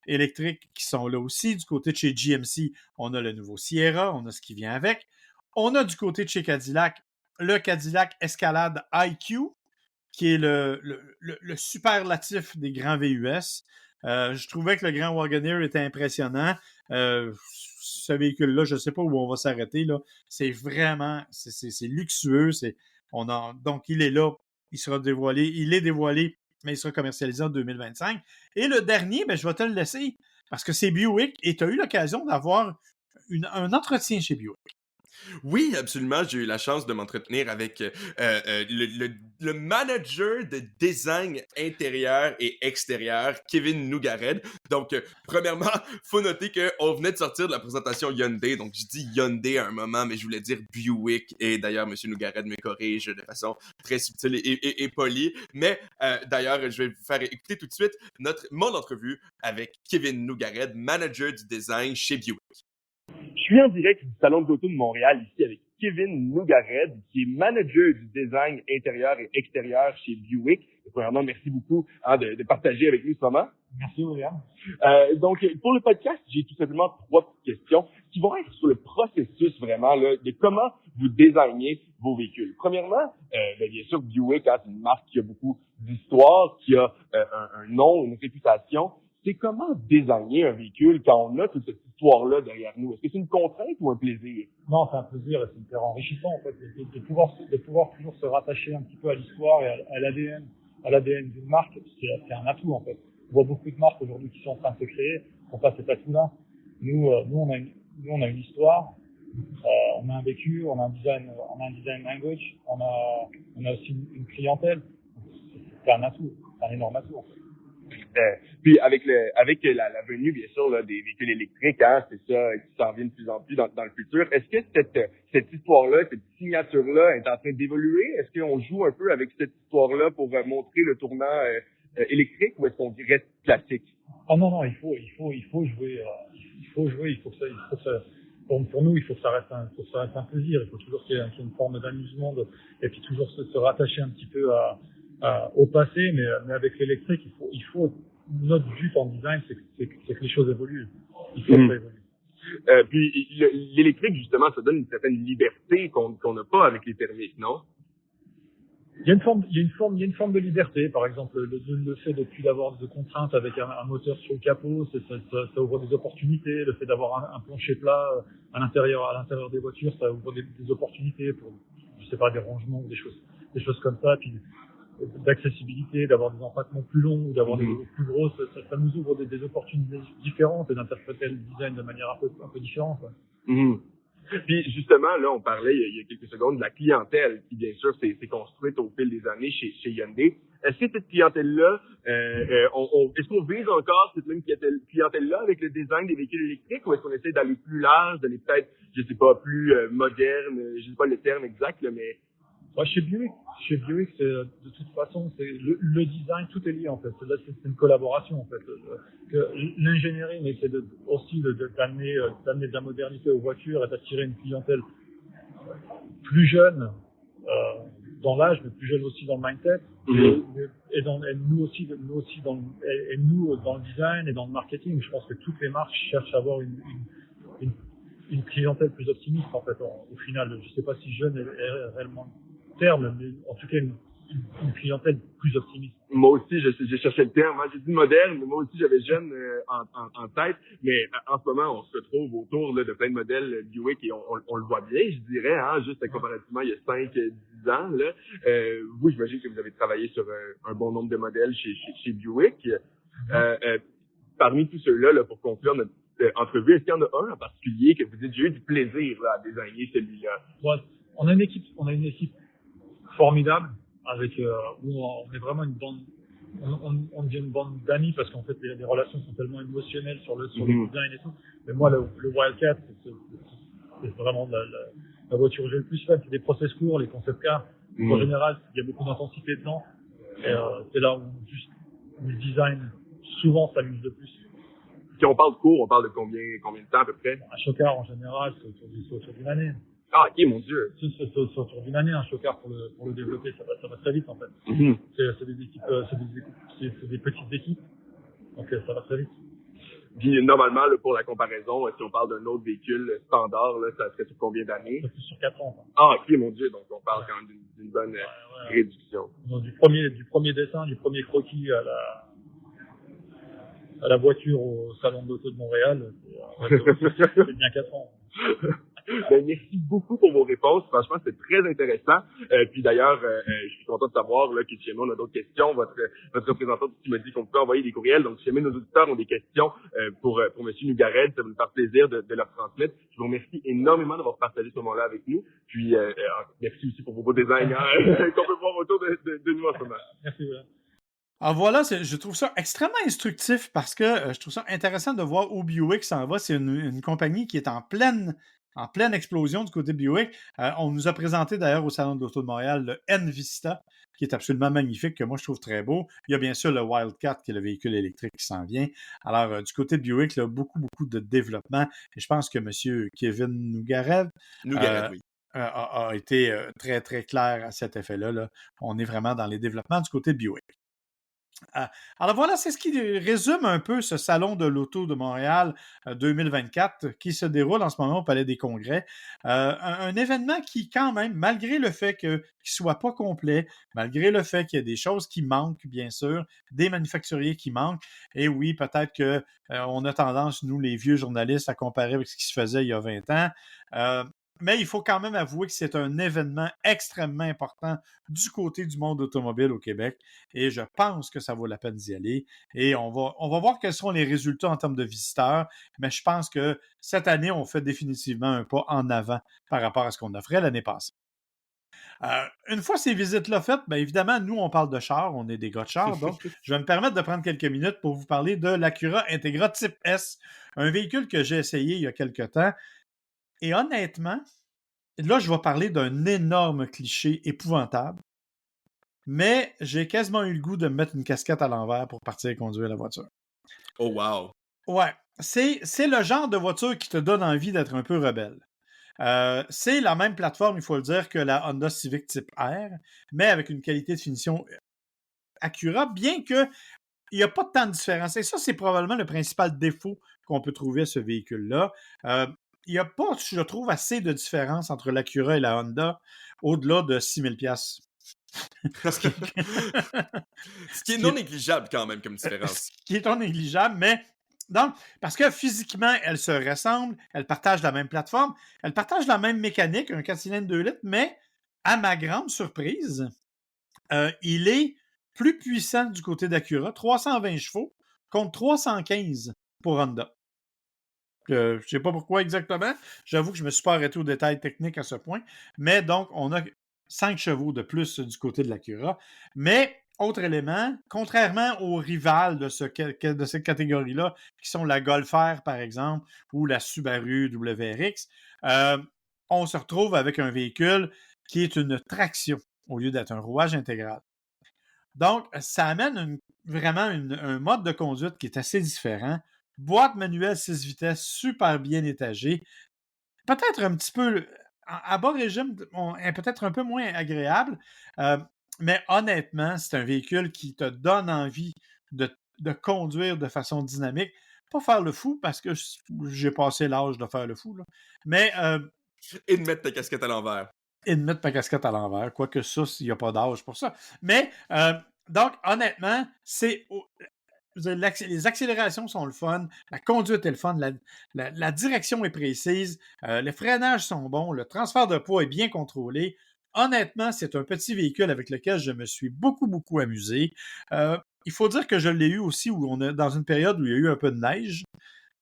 électriques qui sont là aussi. Du côté de chez GMC, on a le nouveau Sierra, on a ce qui vient avec. On a du côté de chez Cadillac, le Cadillac Escalade IQ, qui est le superlatif des grands VUS. Je trouvais que le Grand Wagoneer était impressionnant. Ce véhicule-là, je ne sais pas où on va s'arrêter. Là. C'est vraiment, c'est luxueux. Donc, il est là. Il sera dévoilé. Il est dévoilé, mais il sera commercialisé en 2025. Et le dernier, ben, je vais te le laisser parce que c'est Buick et tu as eu l'occasion d'avoir un entretien chez Buick. Oui, absolument. J'ai eu la chance de m'entretenir avec le manager de design intérieur et extérieur, Kevin Nougared. Donc, premièrement, faut noter qu'on venait de sortir de la présentation Hyundai. Donc, je dis Hyundai à un moment, mais je voulais dire Buick. Et d'ailleurs, M. Nougared me corrige de façon très subtile et polie. Mais d'ailleurs, je vais vous faire écouter tout de suite mon entrevue avec Kevin Nougared, manager du design chez Buick. Je suis en direct du Salon de l'Auto de Montréal, ici avec Kevin Nougared, qui est manager du design intérieur et extérieur chez Buick. Et premièrement, merci beaucoup de partager avec nous ce moment. Merci, William. Donc, pour le podcast, j'ai tout simplement 3 petites questions qui vont être sur le processus vraiment là, de comment vous designez vos véhicules. Premièrement, bien sûr, Buick, c'est une marque qui a beaucoup d'histoire, qui a un nom, une réputation. C'est comment designer un véhicule quand on a toute cette histoire-là derrière nous? Est-ce que c'est une contrainte ou un plaisir? Non, c'est un plaisir et c'est hyper enrichissant, en fait, de pouvoir toujours se rattacher un petit peu à l'histoire et à l'ADN d'une marque. C'est un atout, en fait. On voit beaucoup de marques aujourd'hui qui sont en train de se créer, qui n'ont pas cet atout-là. Nous, on a une histoire, on a un vécu, on a un design language, on a aussi une clientèle. C'est un atout, c'est un énorme atout, en fait. Puis avec la venue bien sûr là, des véhicules électriques, hein, c'est ça qui s'en vient de plus en plus dans le futur. Est-ce que cette histoire-là, cette signature-là est en train d'évoluer? Est-ce qu'on joue un peu avec cette histoire-là pour montrer le tournant électrique ou est-ce qu'on reste classique? Oh non, il faut jouer, pour nous, il faut que ça reste un plaisir. Il faut toujours qu'il y ait une forme d'amusement et puis toujours se rattacher un petit peu au passé, mais avec l'électrique, il faut notre but en design, c'est que les choses évoluent. Il faut que ça évolue. Puis l'électrique, justement, ça donne une certaine liberté qu'on n'a pas avec les thermiques, non? Il y a une forme de liberté. Par exemple, le fait de plus d'avoir de contraintes avec un moteur sur le capot, ça ouvre des opportunités. Le fait d'avoir un plancher plat à l'intérieur des voitures, ça ouvre des opportunités pour, je sais pas, des rangements ou des choses comme ça. Puis d'accessibilité, d'avoir des empattements plus longs ou d'avoir des plus grosses, ça nous ouvre des opportunités différentes et d'interpréter le design de manière un peu différente. Ouais. Puis justement, là, on parlait il y a quelques secondes de la clientèle qui, bien sûr, s'est construite au fil des années chez Hyundai. Est-ce que cette clientèle-là, est-ce qu'on vise encore cette même clientèle-là avec le design des véhicules électriques ou est-ce qu'on essaie d'aller plus large, d'aller peut-être, je sais pas, plus moderne, je sais pas le terme exact, là, mais... Ouais, chez Buick, c'est de toute façon, c'est le design, tout est lié en fait. Là, c'est une collaboration en fait. Que l'ingénierie, mais c'est aussi d'amener de la modernité aux voitures et d'attirer une clientèle plus jeune, dans l'âge, mais plus jeunes aussi dans le mindset, et nous aussi dans le design et dans le marketing. Je pense que toutes les marques cherchent à avoir une clientèle plus optimiste, en fait, au final. Je sais pas si jeune est réellement le terme, mais en tout cas, une clientèle plus optimiste. Moi aussi, j'ai cherché le terme. J'ai dit modèle, mais moi aussi, j'avais jeune en tête. Mais en ce moment, on se retrouve autour là, de plein de modèles Buick et on le voit bien, je dirais, juste comparativement il y a 5-10 ans. Là. Vous, j'imagine que vous avez travaillé sur un bon nombre de modèles chez Buick. Parmi tous ceux-là, là, pour conclure notre entrevue, est-ce qu'il y en a un en particulier que vous dites, j'ai eu du plaisir là, à designer celui-là? Ouais, on a une équipe formidable, avec où on est vraiment une bande, on devient une bande d'amis parce qu'en fait les relations sont tellement émotionnelles sur le design et tout. Mais moi le Wildcat c'est vraiment la voiture que j'ai le plus faite. C'est des process courts, les concept cars. En général, il y a beaucoup d'intensité dedans. Et c'est là où le design souvent s'amuse le plus. Si on parle de cours, on parle de combien de temps à peu près? Un chocard en général, c'est autour d'une année. Ah, ok, mon Dieu. C'est autour d'une année, un chocard pour le développer, ça va très vite en fait. C'est des équipes, c'est des petites équipes, donc ça va très vite. Puis normalement, là, pour la comparaison, si on parle d'un autre véhicule standard, là, ça serait sur combien d'années? C'est sur 4 ans. Quoi. Ah, ok, mon Dieu, donc on parle quand même d'une bonne réduction. Donc, du premier dessin, du premier croquis à la voiture au salon de l'auto de Montréal, c'est bien 4 ans. Ben, merci beaucoup pour vos réponses. Franchement, c'est très intéressant. Puis d'ailleurs, je suis content de savoir là, que si jamais on a d'autres questions, votre représentante qui m'a dit qu'on pouvait envoyer des courriels. Donc, si jamais nos auditeurs ont des questions pour M. Nougared, ça va nous faire plaisir de leur transmettre. Je vous remercie énormément d'avoir partagé ce moment-là avec nous. Puis merci aussi pour vos beaux designs qu'on peut voir autour de nous en ce moment. Merci. Alors voilà, je trouve ça extrêmement instructif parce que je trouve ça intéressant de voir où Buick s'en va. C'est une compagnie qui est en pleine explosion du côté Buick. On nous a présenté d'ailleurs au Salon de l'Auto de Montréal le N-Vista, qui est absolument magnifique, que moi je trouve très beau. Il y a bien sûr le Wildcat, qui est le véhicule électrique qui s'en vient. Alors, du côté de Buick, là, beaucoup de développement. Et je pense que M. Kevin Nougared oui. a été très, très clair à cet effet-là. Là. On est vraiment dans les développements du côté de Buick. Alors voilà, c'est ce qui résume un peu ce Salon de l'Auto de Montréal 2024 qui se déroule en ce moment au Palais des Congrès. Un événement qui, quand même, malgré le fait qu'il ne soit pas complet, malgré le fait qu'il y ait des choses qui manquent, bien sûr, des manufacturiers qui manquent, et oui, peut-être qu'on a tendance, nous, les vieux journalistes, à comparer avec ce qui se faisait il y a 20 ans. Mais il faut quand même avouer que c'est un événement extrêmement important du côté du monde automobile au Québec. Et je pense que ça vaut la peine d'y aller. Et on va voir quels seront les résultats en termes de visiteurs. Mais je pense que cette année, on fait définitivement un pas en avant par rapport à ce qu'on offrait l'année passée. Une fois ces visites-là faites, bien évidemment, nous, on parle de chars, on est des gars de chars, donc je vais me permettre de prendre quelques minutes pour vous parler de l'Acura Integra Type S, un véhicule que j'ai essayé il y a quelques temps. Et honnêtement, là, je vais parler d'un énorme cliché épouvantable, mais j'ai quasiment eu le goût de me mettre une casquette à l'envers pour partir et conduire la voiture. Oh, wow! Ouais, c'est le genre de voiture qui te donne envie d'être un peu rebelle. C'est la même plateforme, il faut le dire, que la Honda Civic Type R, mais avec une qualité de finition Acura, bien que il n'y a pas tant de différence. Et ça, c'est probablement le principal défaut qu'on peut trouver à ce véhicule-là. Il n'y a pas, je trouve, assez de différence entre l'Acura et la Honda au-delà de 6 000 $. Ce qui est non négligeable quand même comme différence. Ce qui est non négligeable, mais donc, parce que physiquement, elles se ressemblent, elles partagent la même plateforme, elles partagent la même mécanique, un 4 cylindres 2 litres, mais à ma grande surprise, il est plus puissant du côté d'Acura, 320 chevaux contre 315 pour Honda. Je ne sais pas pourquoi exactement. J'avoue que je ne me suis pas arrêté aux détails techniques à ce point. Mais donc, on a 5 chevaux de plus du côté de l'Acura. Mais, autre élément, contrairement aux rivales de cette catégorie-là, qui sont la Golf R, par exemple, ou la Subaru WRX, on se retrouve avec un véhicule qui est une traction au lieu d'être un rouage intégral. Donc, ça amène vraiment un mode de conduite qui est assez différent. Boîte manuelle 6 vitesses, super bien étagée. Peut-être un petit peu à bas régime est peut-être un peu moins agréable, mais honnêtement, c'est un véhicule qui te donne envie de conduire de façon dynamique. Pas faire le fou, parce que j'ai passé l'âge de faire le fou, là. Mais Et de mettre ta casquette à l'envers. et de mettre ma casquette à l'envers, quoique ça, il n'y a pas d'âge pour ça. Mais, donc, honnêtement, les accélérations sont le fun, la conduite est le fun, la direction est précise, les freinages sont bons, le transfert de poids est bien contrôlé. Honnêtement, c'est un petit véhicule avec lequel je me suis beaucoup, beaucoup amusé. Il faut dire que je l'ai eu aussi où on est dans une période où il y a eu un peu de neige,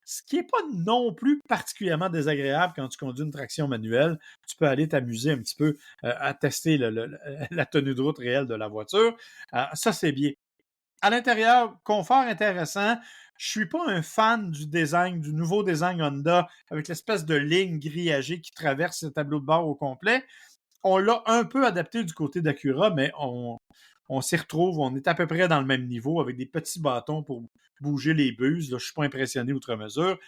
ce qui n'est pas non plus particulièrement désagréable quand tu conduis une traction manuelle. Tu peux aller t'amuser un petit peu à tester la tenue de route réelle de la voiture. Ça, c'est bien. À l'intérieur, confort intéressant. Je suis pas un fan du design, du nouveau design Honda avec l'espèce de ligne grillagée qui traverse le tableau de bord au complet. On l'a un peu adapté du côté d'Acura, mais on s'y retrouve. On est à peu près dans le même niveau avec des petits bâtons pour bouger les buses. Là, je ne suis pas impressionné outre mesure.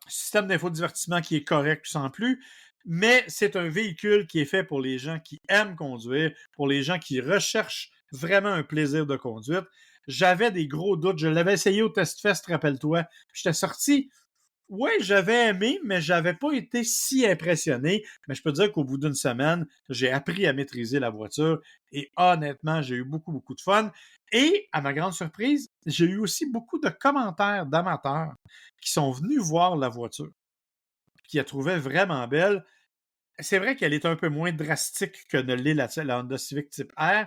Système d'infodivertissement qui est correct sans plus. Mais c'est un véhicule qui est fait pour les gens qui aiment conduire, pour les gens qui recherchent vraiment un plaisir de conduite. J'avais des gros doutes. Je l'avais essayé au Test Fest, rappelle-toi. J'étais sorti. Oui, j'avais aimé, mais j'avais pas été si impressionné. Mais je peux te dire qu'au bout d'une semaine, j'ai appris à maîtriser la voiture et honnêtement, j'ai eu beaucoup, beaucoup de fun. Et à ma grande surprise, j'ai eu aussi beaucoup de commentaires d'amateurs qui sont venus voir la voiture, qui la trouvaient vraiment belle. C'est vrai qu'elle est un peu moins drastique que ne l'est la Honda Civic Type R.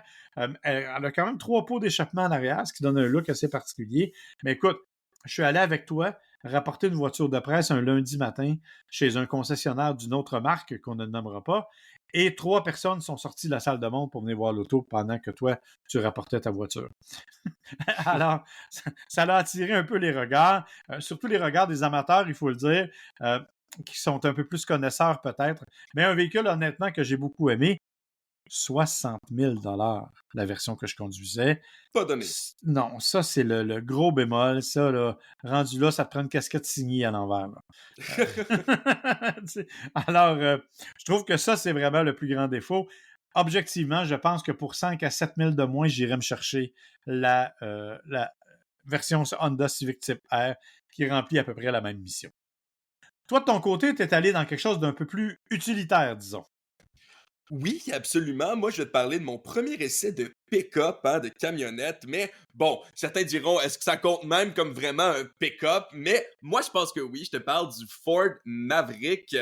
Elle a quand même 3 pots d'échappement en arrière, ce qui donne un look assez particulier. Mais écoute, je suis allé avec toi rapporter une voiture de presse un lundi matin chez un concessionnaire d'une autre marque qu'on ne nommera pas. Et 3 personnes sont sorties de la salle de montre pour venir voir l'auto pendant que toi, tu rapportais ta voiture. Alors, ça a attiré un peu les regards, surtout les regards des amateurs, il faut le dire, qui sont un peu plus connaisseurs peut-être. Mais un véhicule, honnêtement, que j'ai beaucoup aimé, 60 000 la version que je conduisais. Pas donné. Non, ça, c'est le gros bémol. Ça, là, rendu là, ça te prend une casquette signée à l'envers. Alors, je trouve que ça, c'est vraiment le plus grand défaut. Objectivement, je pense que pour 5 à 7 000 de moins, j'irais me chercher la version Honda Civic Type R qui remplit à peu près la même mission. Toi, de ton côté, tu es allé dans quelque chose d'un peu plus utilitaire, disons. Oui, absolument. Moi, je vais te parler de mon premier essai de pick-up, de camionnette. Mais bon, certains diront, est-ce que ça compte même comme vraiment un pick-up? Mais moi, je pense que oui. Je te parle du Ford Maverick.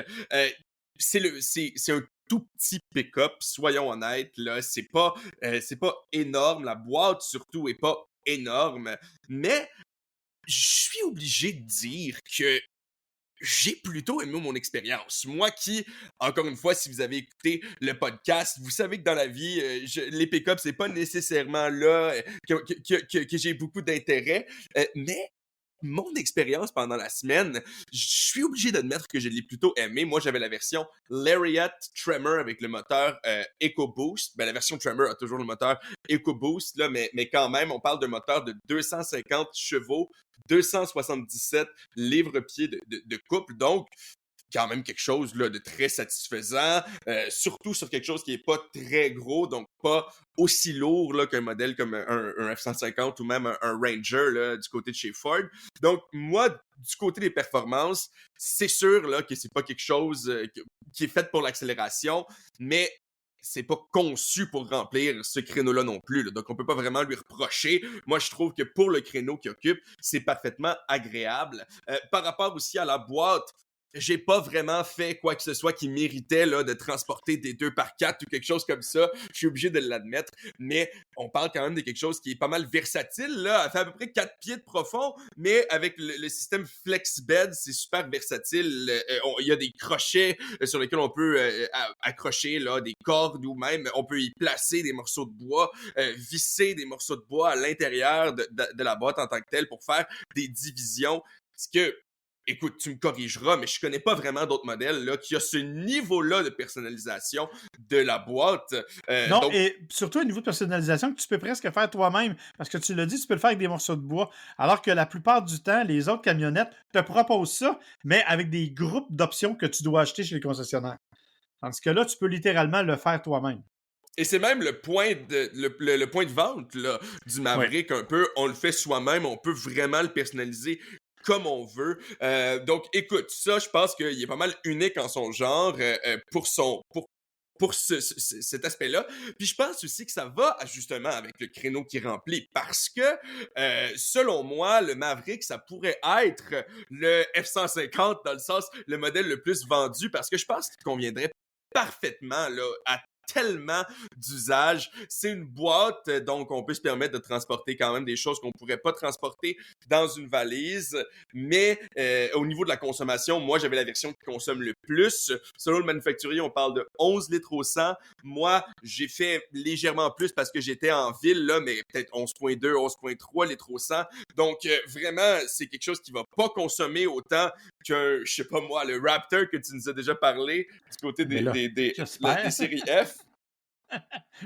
C'est un tout petit pick-up, soyons honnêtes. Là, c'est pas énorme. La boîte, surtout, est pas énorme. Mais je suis obligé de dire que j'ai plutôt aimé mon expérience. Moi qui, encore une fois, si vous avez écouté le podcast, vous savez que dans la vie, les pick-up, c'est pas nécessairement là que j'ai beaucoup d'intérêt, mais mon expérience pendant la semaine, je suis obligé d'admettre que je l'ai plutôt aimé. Moi, j'avais la version Lariat Tremor avec le moteur EcoBoost. Ben, la version Tremor a toujours le moteur EcoBoost, là, mais quand même, on parle d'un moteur de 250 chevaux, 277 livres-pieds de couple. Donc, quand même quelque chose là, de très satisfaisant, surtout sur quelque chose qui est pas très gros, donc pas aussi lourd là, qu'un modèle comme un F-150 ou même un Ranger là, du côté de chez Ford. Donc moi, du côté des performances, c'est sûr là, que c'est pas quelque chose qui est fait pour l'accélération, mais c'est pas conçu pour remplir ce créneau-là non plus. Là. Donc, on peut pas vraiment lui reprocher. Moi, je trouve que pour le créneau qu'il occupe, c'est parfaitement agréable. Par rapport aussi à la boîte, j'ai pas vraiment fait quoi que ce soit qui méritait là, de transporter des 2x4 ou quelque chose comme ça. Je suis obligé de l'admettre. Mais on parle quand même de quelque chose qui est pas mal versatile. Là. Elle fait à peu près 4 pieds de profond, mais avec le système FlexBed, c'est super versatile. Il y a des crochets sur lesquels on peut accrocher là, des cordes ou même on peut y placer des morceaux de bois, visser des morceaux de bois à l'intérieur de la boîte en tant que telle pour faire des divisions. Parce que écoute, tu me corrigeras, mais je connais pas vraiment d'autres modèles là, qui a ce niveau-là de personnalisation de la boîte. Non, donc... et surtout un niveau de personnalisation que tu peux presque faire toi-même, parce que tu l'as dit, tu peux le faire avec des morceaux de bois, alors que la plupart du temps, les autres camionnettes te proposent ça, mais avec des groupes d'options que tu dois acheter chez les concessionnaires. Tandis que là, tu peux littéralement le faire toi-même. Et c'est même le point le point de vente là, du Oui. Maverick un peu. On le fait soi-même, on peut vraiment le personnaliser comme on veut. Donc, écoute, ça, je pense qu'il est pas mal unique en son genre pour cet aspect-là. Puis je pense aussi que ça va justement avec le créneau qui remplit parce que, selon moi, le Maverick, ça pourrait être le F-150 dans le sens, le modèle le plus vendu parce que je pense qu'il conviendrait parfaitement là, à tellement d'usages. C'est une boîte, donc on peut se permettre de transporter quand même des choses qu'on pourrait pas transporter dans une valise. Mais au niveau de la consommation, moi, j'avais la version qui consomme le plus. Selon le manufacturier, on parle de 11 litres au 100. Moi, j'ai fait légèrement plus parce que j'étais en ville, là, mais peut-être 11,2, 11,3 litres au 100. Donc, vraiment, c'est quelque chose qui va pas consommer autant que, je sais pas moi, le Raptor que tu nous as déjà parlé du côté Mais là, des j'espère. séries F.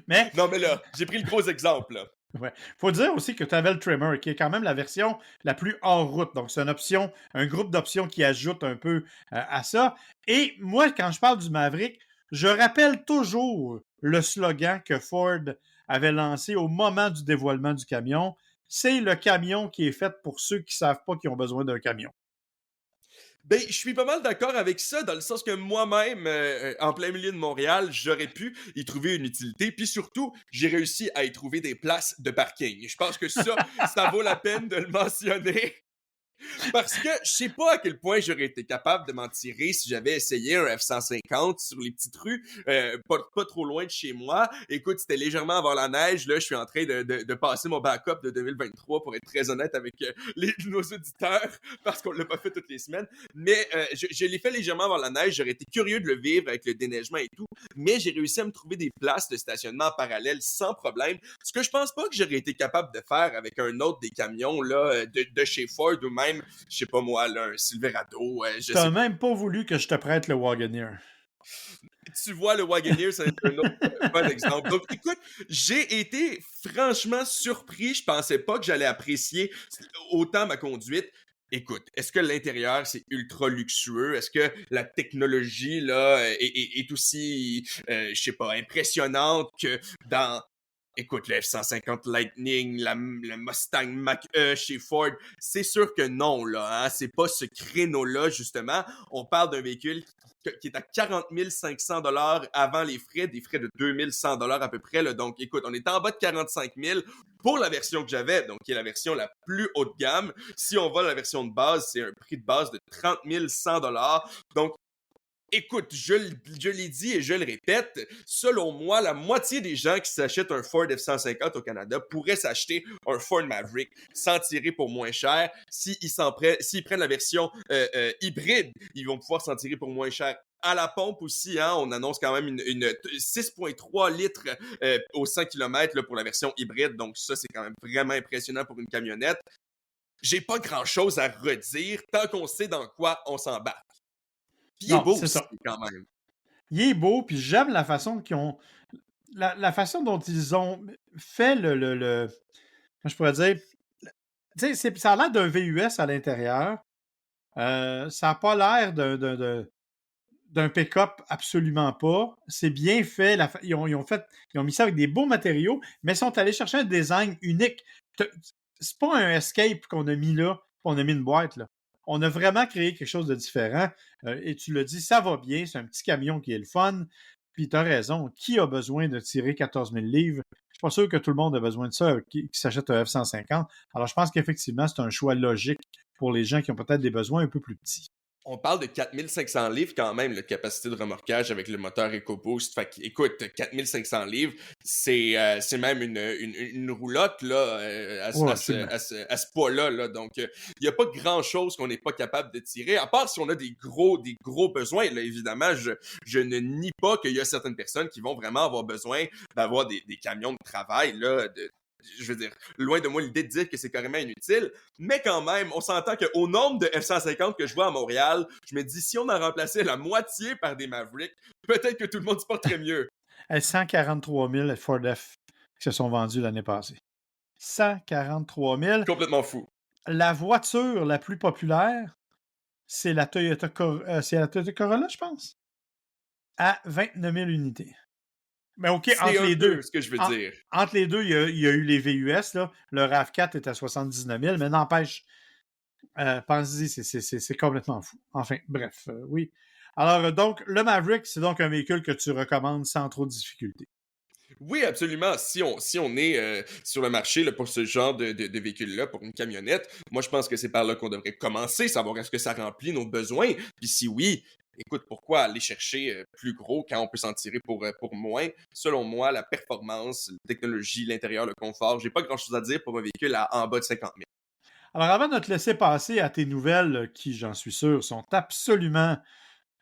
Mais, Non, mais là, j'ai pris le gros exemple, là. ouais. Faut dire aussi que tu avais le trimmer, qui est quand même la version la plus hors route. Donc, c'est une option, un groupe d'options qui ajoute un peu à ça. Et moi, quand je parle du Maverick, je rappelle toujours le slogan que Ford avait lancé au moment du dévoilement du camion. C'est le camion qui est fait pour ceux qui ne savent pas qu'ils ont besoin d'un camion. Ben, je suis pas mal d'accord avec ça, dans le sens que moi-même, en plein milieu de Montréal, j'aurais pu y trouver une utilité, puis surtout, j'ai réussi à y trouver des places de parking. Je pense que ça vaut la peine de le mentionner. Parce que je sais pas à quel point j'aurais été capable de m'en tirer si j'avais essayé un F-150 sur les petites rues, pas trop loin de chez moi. Écoute, c'était légèrement avant la neige. Là, je suis en train de passer mon backup de 2023 pour être très honnête avec nos auditeurs parce qu'on l'a pas fait toutes les semaines. Mais je l'ai fait légèrement avant la neige. J'aurais été curieux de le vivre avec le déneigement et tout. Mais j'ai réussi à me trouver des places de stationnement en parallèle sans problème. Ce que je pense pas que j'aurais été capable de faire avec un autre des camions là, de chez Ford ou même je sais pas moi, là, un Silverado, je Tu sais n'as pas. même pas voulu que je te prête le Wagoneer. Tu vois, le Wagoneer, c'est un autre bon exemple. Donc, écoute, j'ai été franchement surpris. Je pensais pas que j'allais apprécier autant ma conduite. Écoute, est-ce que l'intérieur, c'est ultra luxueux? Est-ce que la technologie, là, est aussi, je sais pas, impressionnante que dans écoute, le F-150 Lightning, le Mustang Mach-E chez Ford, c'est sûr que non, là, hein, c'est pas ce créneau-là, justement. On parle d'un véhicule qui est à 40 500 $ avant les frais, des frais de 2100 $ à peu près, là. Donc, écoute, on est en bas de 45 000 pour la version que j'avais, donc qui est la version la plus haut de gamme. Si on va à la version de base, c'est un prix de base de 30 100 $. Donc, écoute, je l'ai dit et je le répète, selon moi, la moitié des gens qui s'achètent un Ford F-150 au Canada pourraient s'acheter un Ford Maverick sans tirer pour moins cher. S'ils prennent la version hybride, ils vont pouvoir s'en tirer pour moins cher. À la pompe aussi, hein, on annonce quand même une 6,3 litres au 100 km là, pour la version hybride. Donc ça, c'est quand même vraiment impressionnant pour une camionnette. J'ai pas grand-chose à redire tant qu'on sait dans quoi on s'embarque. Puis il est Non, beau c'est aussi, ça. quand même. Il est beau, puis j'aime la façon qu'ils ont. La façon dont ils ont fait comment je pourrais dire. Tu sais, ça a l'air d'un VUS à l'intérieur. Ça n'a pas l'air d'un pick-up, absolument pas. C'est bien fait. Ils ont mis ça avec des beaux matériaux, mais ils sont allés chercher un design unique. C'est pas un Escape qu'on a mis là, on a mis une boîte là. On a vraiment créé quelque chose de différent. Et tu l'as dit, ça va bien. C'est un petit camion qui est le fun. Puis tu as raison. Qui a besoin de tirer 14 000 livres? Je suis pas sûr que tout le monde a besoin de ça qui s'achète un F-150. Alors, je pense qu'effectivement, c'est un choix logique pour les gens qui ont peut-être des besoins un peu plus petits. On parle de 4500 livres quand même, de capacité de remorquage avec le moteur EcoBoost. Fait que, écoute, 4500 livres, c'est même une roulotte là, à ce poids-là. Là. Donc, il n'y a pas grand-chose qu'on n'est pas capable de tirer, à part si on a des gros besoins. Là, évidemment, je ne nie pas qu'il y a certaines personnes qui vont vraiment avoir besoin d'avoir des camions de travail, là, je veux dire, loin de moi l'idée de dire que c'est carrément inutile, mais quand même, on s'entend qu'au nombre de F-150 que je vois à Montréal, je me dis, si on en remplaçait la moitié par des Mavericks, peut-être que tout le monde se porterait mieux. 143 000 Ford F qui se sont vendus l'année passée. 143 000. Complètement fou. La voiture la plus populaire, c'est la Toyota Corolla, je pense. à 29 000 unités. Mais OK, C'est entre un les peu deux. ce que je veux En- dire. Entre les deux, il y a eu les VUS. Là. Le RAV4 est à 79 000, mais n'empêche, pensez-y, c'est complètement fou. Enfin, bref, oui. Alors, donc, le Maverick, c'est donc un véhicule que tu recommandes sans trop de difficulté. Oui, absolument. Si on est sur le marché là, pour ce genre de véhicule-là, pour une camionnette, moi je pense que c'est par là qu'on devrait commencer, savoir est-ce que ça remplit nos besoins. Puis si oui, écoute, pourquoi aller chercher plus gros quand on peut s'en tirer pour moins? Selon moi, la performance, la technologie, l'intérieur, le confort, j'ai pas grand-chose à dire pour un véhicule en bas de 50 000. Alors, avant de te laisser passer à tes nouvelles, qui, j'en suis sûr, sont absolument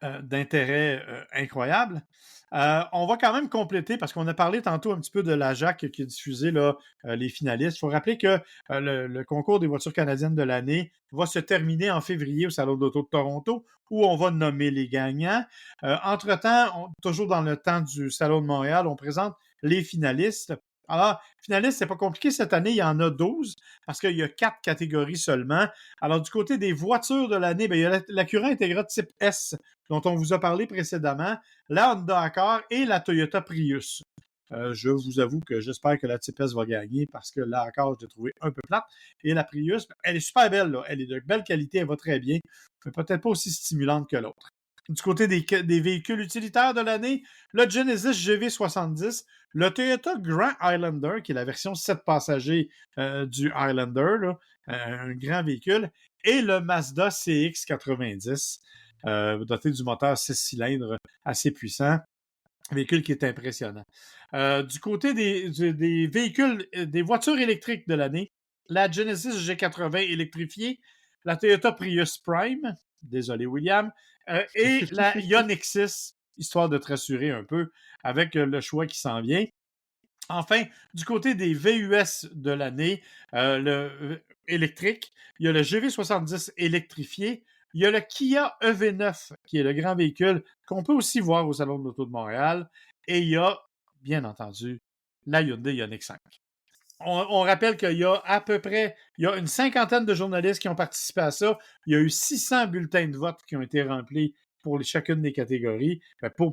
d'intérêt incroyable. On va quand même compléter, parce qu'on a parlé tantôt un petit peu de la JAC qui a diffusé là, les finalistes. Il faut rappeler que le concours des voitures canadiennes de l'année va se terminer en février au Salon d'auto de Toronto, où on va nommer les gagnants. Entre-temps, toujours dans le temps du Salon de Montréal, on présente les finalistes. Alors, finalistes, c'est pas compliqué cette année, il y en a 12, parce qu'il y a 4 catégories seulement. Alors, du côté des voitures de l'année, il y a l'Acura Integra type S, dont on vous a parlé précédemment, la Honda Accord et la Toyota Prius. Je vous avoue que j'espère que la type S va gagner parce que la Accord, je l'ai trouvée un peu plate. Et la Prius, elle est super belle, là. Elle est de belle qualité, elle va très bien, mais peut-être pas aussi stimulante que l'autre. Du côté des véhicules utilitaires de l'année, le Genesis GV70, le Toyota Grand Highlander, qui est la version 7 passagers du Highlander, là, un grand véhicule, et le Mazda CX-90, doté du moteur 6 cylindres assez puissant. Véhicule qui est impressionnant. Du côté des véhicules, des voitures électriques de l'année, la Genesis G80 électrifiée, la Toyota Prius Prime, désolé William, et la Ioniq 6, histoire de te rassurer un peu avec le choix qui s'en vient. Enfin, du côté des VUS de l'année, électrique, il y a le GV70 électrifié, il y a le Kia EV9, qui est le grand véhicule qu'on peut aussi voir au Salon de l'Auto de Montréal, et il y a, bien entendu, la Hyundai Ioniq 5. On rappelle qu'il y a à peu près, il y a une cinquantaine de journalistes qui ont participé à ça. Il y a eu 600 bulletins de vote qui ont été remplis pour chacune des catégories,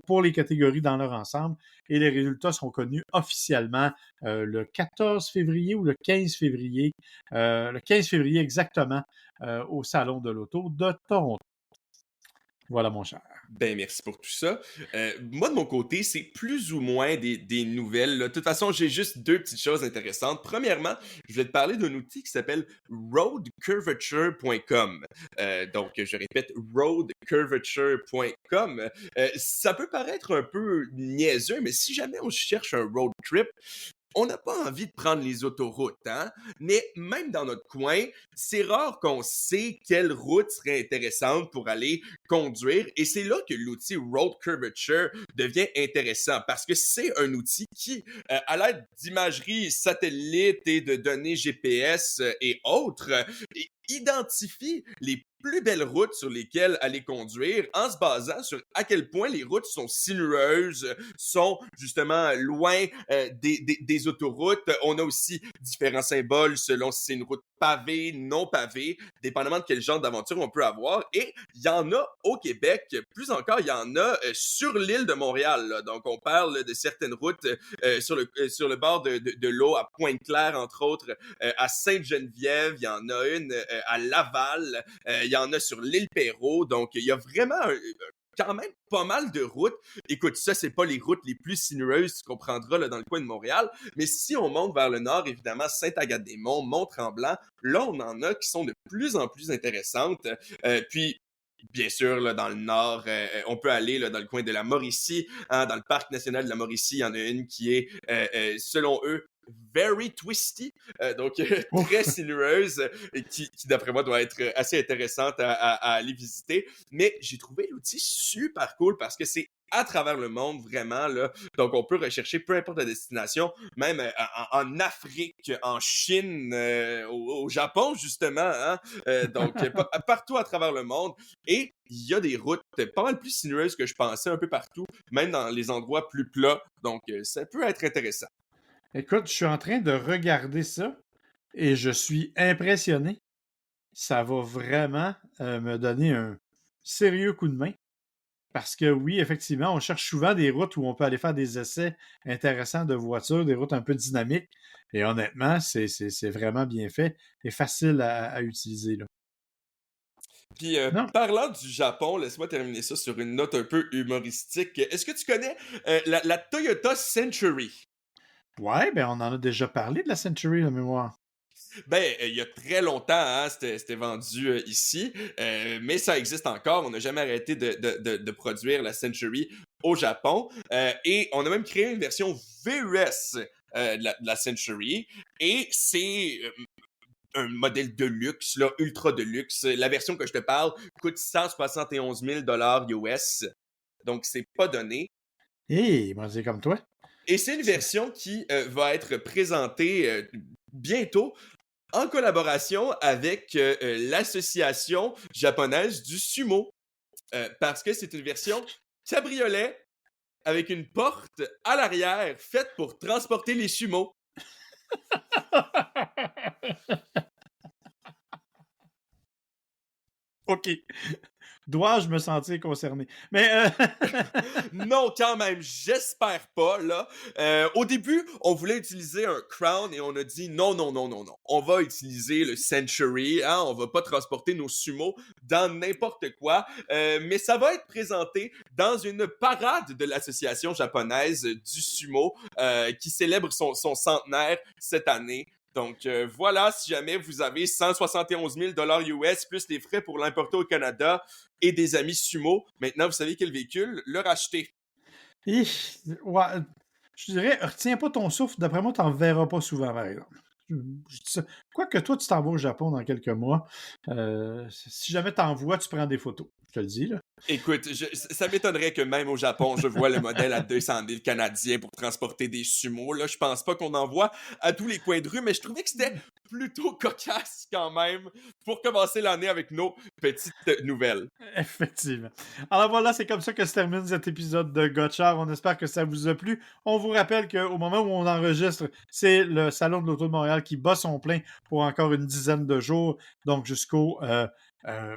pour les catégories dans leur ensemble. Et les résultats seront connus officiellement le 14 février ou le 15 février. Le 15 février exactement au Salon de l'Auto de Toronto. Voilà, mon cher. Ben, merci pour tout ça. Moi, de mon côté, c'est plus ou moins des nouvelles, là. De toute façon, j'ai juste deux petites choses intéressantes. Premièrement, je vais te parler d'un outil qui s'appelle roadcurvature.com. Donc, je répète, roadcurvature.com. Ça peut paraître un peu niaiseux, mais si jamais on cherche un road trip, on n'a pas envie de prendre les autoroutes, hein? Mais même dans notre coin, c'est rare qu'on sait quelle route serait intéressante pour aller conduire. Et c'est là que l'outil Road Curvature devient intéressant parce que c'est un outil qui, à l'aide d'imagerie satellite et de données GPS et autres, identifie les plus belles routes sur lesquelles aller conduire en se basant sur à quel point les routes sont sinueuses, sont justement loin des autoroutes. On a aussi différents symboles selon si c'est une route pavée, non pavée, dépendamment de quel genre d'aventure on peut avoir. Et il y en a au Québec, plus encore, il y en a sur l'île de Montréal. Là. Donc, on parle de certaines routes sur le bord de l'eau, à Pointe-Claire, entre autres, à Sainte-Geneviève, il y en a une à Laval, il y en a sur l'île Perrot, donc il y a vraiment quand même pas mal de routes. Écoute, ça, c'est pas les routes les plus sinueuses, tu comprendras, là, dans le coin de Montréal, mais si on monte vers le nord, évidemment, Sainte-Agathe-des-Monts, Mont-Tremblant, là, on en a qui sont de plus en plus intéressantes. Puis, bien sûr, là, dans le nord, on peut aller là, dans le coin de la Mauricie, hein, dans le parc national de la Mauricie, il y en a une qui est, selon eux, very twisty, donc très sinueuse, qui d'après moi doit être assez intéressante à aller visiter. Mais j'ai trouvé l'outil super cool parce que c'est à travers le monde, vraiment, là. Donc, on peut rechercher peu importe la destination, même en Afrique, en Chine, au Japon, justement, hein. Donc, partout à travers le monde. Et il y a des routes pas mal plus sinueuses que je pensais un peu partout, même dans les endroits plus plats. Donc, ça peut être intéressant. Écoute, je suis en train de regarder ça et je suis impressionné. Ça va vraiment me donner un sérieux coup de main. Parce que oui, effectivement, on cherche souvent des routes où on peut aller faire des essais intéressants de voitures, des routes un peu dynamiques. Et honnêtement, c'est vraiment bien fait et facile à utiliser, là. Puis, Non? parlant du Japon, laisse-moi terminer ça sur une note un peu humoristique. Est-ce que tu connais la Toyota Century? Ouais, ben on en a déjà parlé de la Century, de mémoire. Ben, il y a très longtemps, hein, c'était vendu ici, mais ça existe encore. On n'a jamais arrêté de produire la Century au Japon. Et on a même créé une version VUS de la Century. Et c'est un modèle de luxe, là, ultra de luxe. La version que je te parle coûte 171 000 US. Donc, c'est pas donné. Hé, moi, c'est comme toi. Et c'est une version qui va être présentée bientôt en collaboration avec l'association japonaise du sumo. Parce que c'est une version cabriolet avec une porte à l'arrière faite pour transporter les sumos. OK. Dois-je me sentir concerné? Mais Non, quand même, j'espère pas, là. Au début, on voulait utiliser un Crown et on a dit non, non, non, non, non. On va utiliser le Century, hein, on va pas transporter nos sumos dans n'importe quoi, mais ça va être présenté dans une parade de l'association japonaise du sumo qui célèbre son centenaire cette année. Donc voilà, si jamais vous avez 171 000 US plus les frais pour l'importer au Canada et des amis sumo, maintenant vous savez quel véhicule le racheter. ouais, je dirais, retiens pas ton souffle. D'après moi, t'en verras pas souvent, par exemple. Je dis ça. Quoique toi, tu t'en vas au Japon dans quelques mois. Si jamais t'en vois, tu prends des photos. Je te le dis, là. Écoute, ça m'étonnerait que même au Japon, je vois le modèle à 200 000 Canadiens pour transporter des sumos. Là, je pense pas qu'on en voit à tous les coins de rue, mais je trouvais que c'était plutôt cocasse quand même pour commencer l'année avec nos petites nouvelles. Effectivement. Alors voilà, c'est comme ça que se termine cet épisode de Gotchard. On espère que ça vous a plu. On vous rappelle qu'au moment où on enregistre, c'est le Salon de l'Auto de Montréal qui bat son plein pour encore une dizaine de jours, donc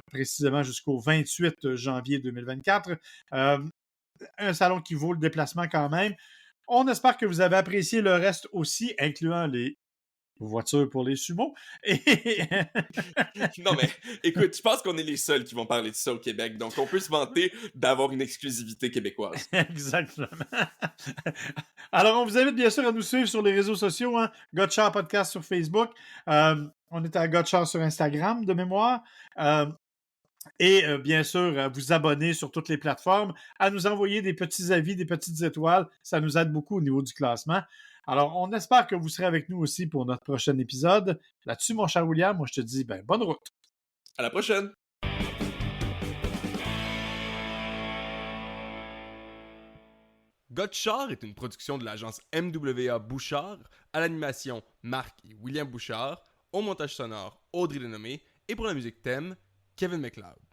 précisément jusqu'au 28 janvier 2024. Un salon qui vaut le déplacement quand même. On espère que vous avez apprécié le reste aussi, incluant les voitures pour les sumos. Non, mais écoute, je pense qu'on est les seuls qui vont parler de ça au Québec, donc on peut se vanter d'avoir une exclusivité québécoise. Exactement. Alors, on vous invite bien sûr à nous suivre sur les réseaux sociaux, hein? Gotchard Podcast sur Facebook. On est à Gotchard sur Instagram, de mémoire. Et bien sûr, à vous abonner sur toutes les plateformes, à nous envoyer des petits avis, des petites étoiles. Ça nous aide beaucoup au niveau du classement. Alors, on espère que vous serez avec nous aussi pour notre prochain épisode. Là-dessus, mon cher William, moi, je te dis bonne route. À la prochaine! Gotchard est une production de l'agence MWA Bouchard, à l'animation Marc et William Bouchard, au montage sonore Audrey Denomé et pour la musique thème Kevin MacLeod.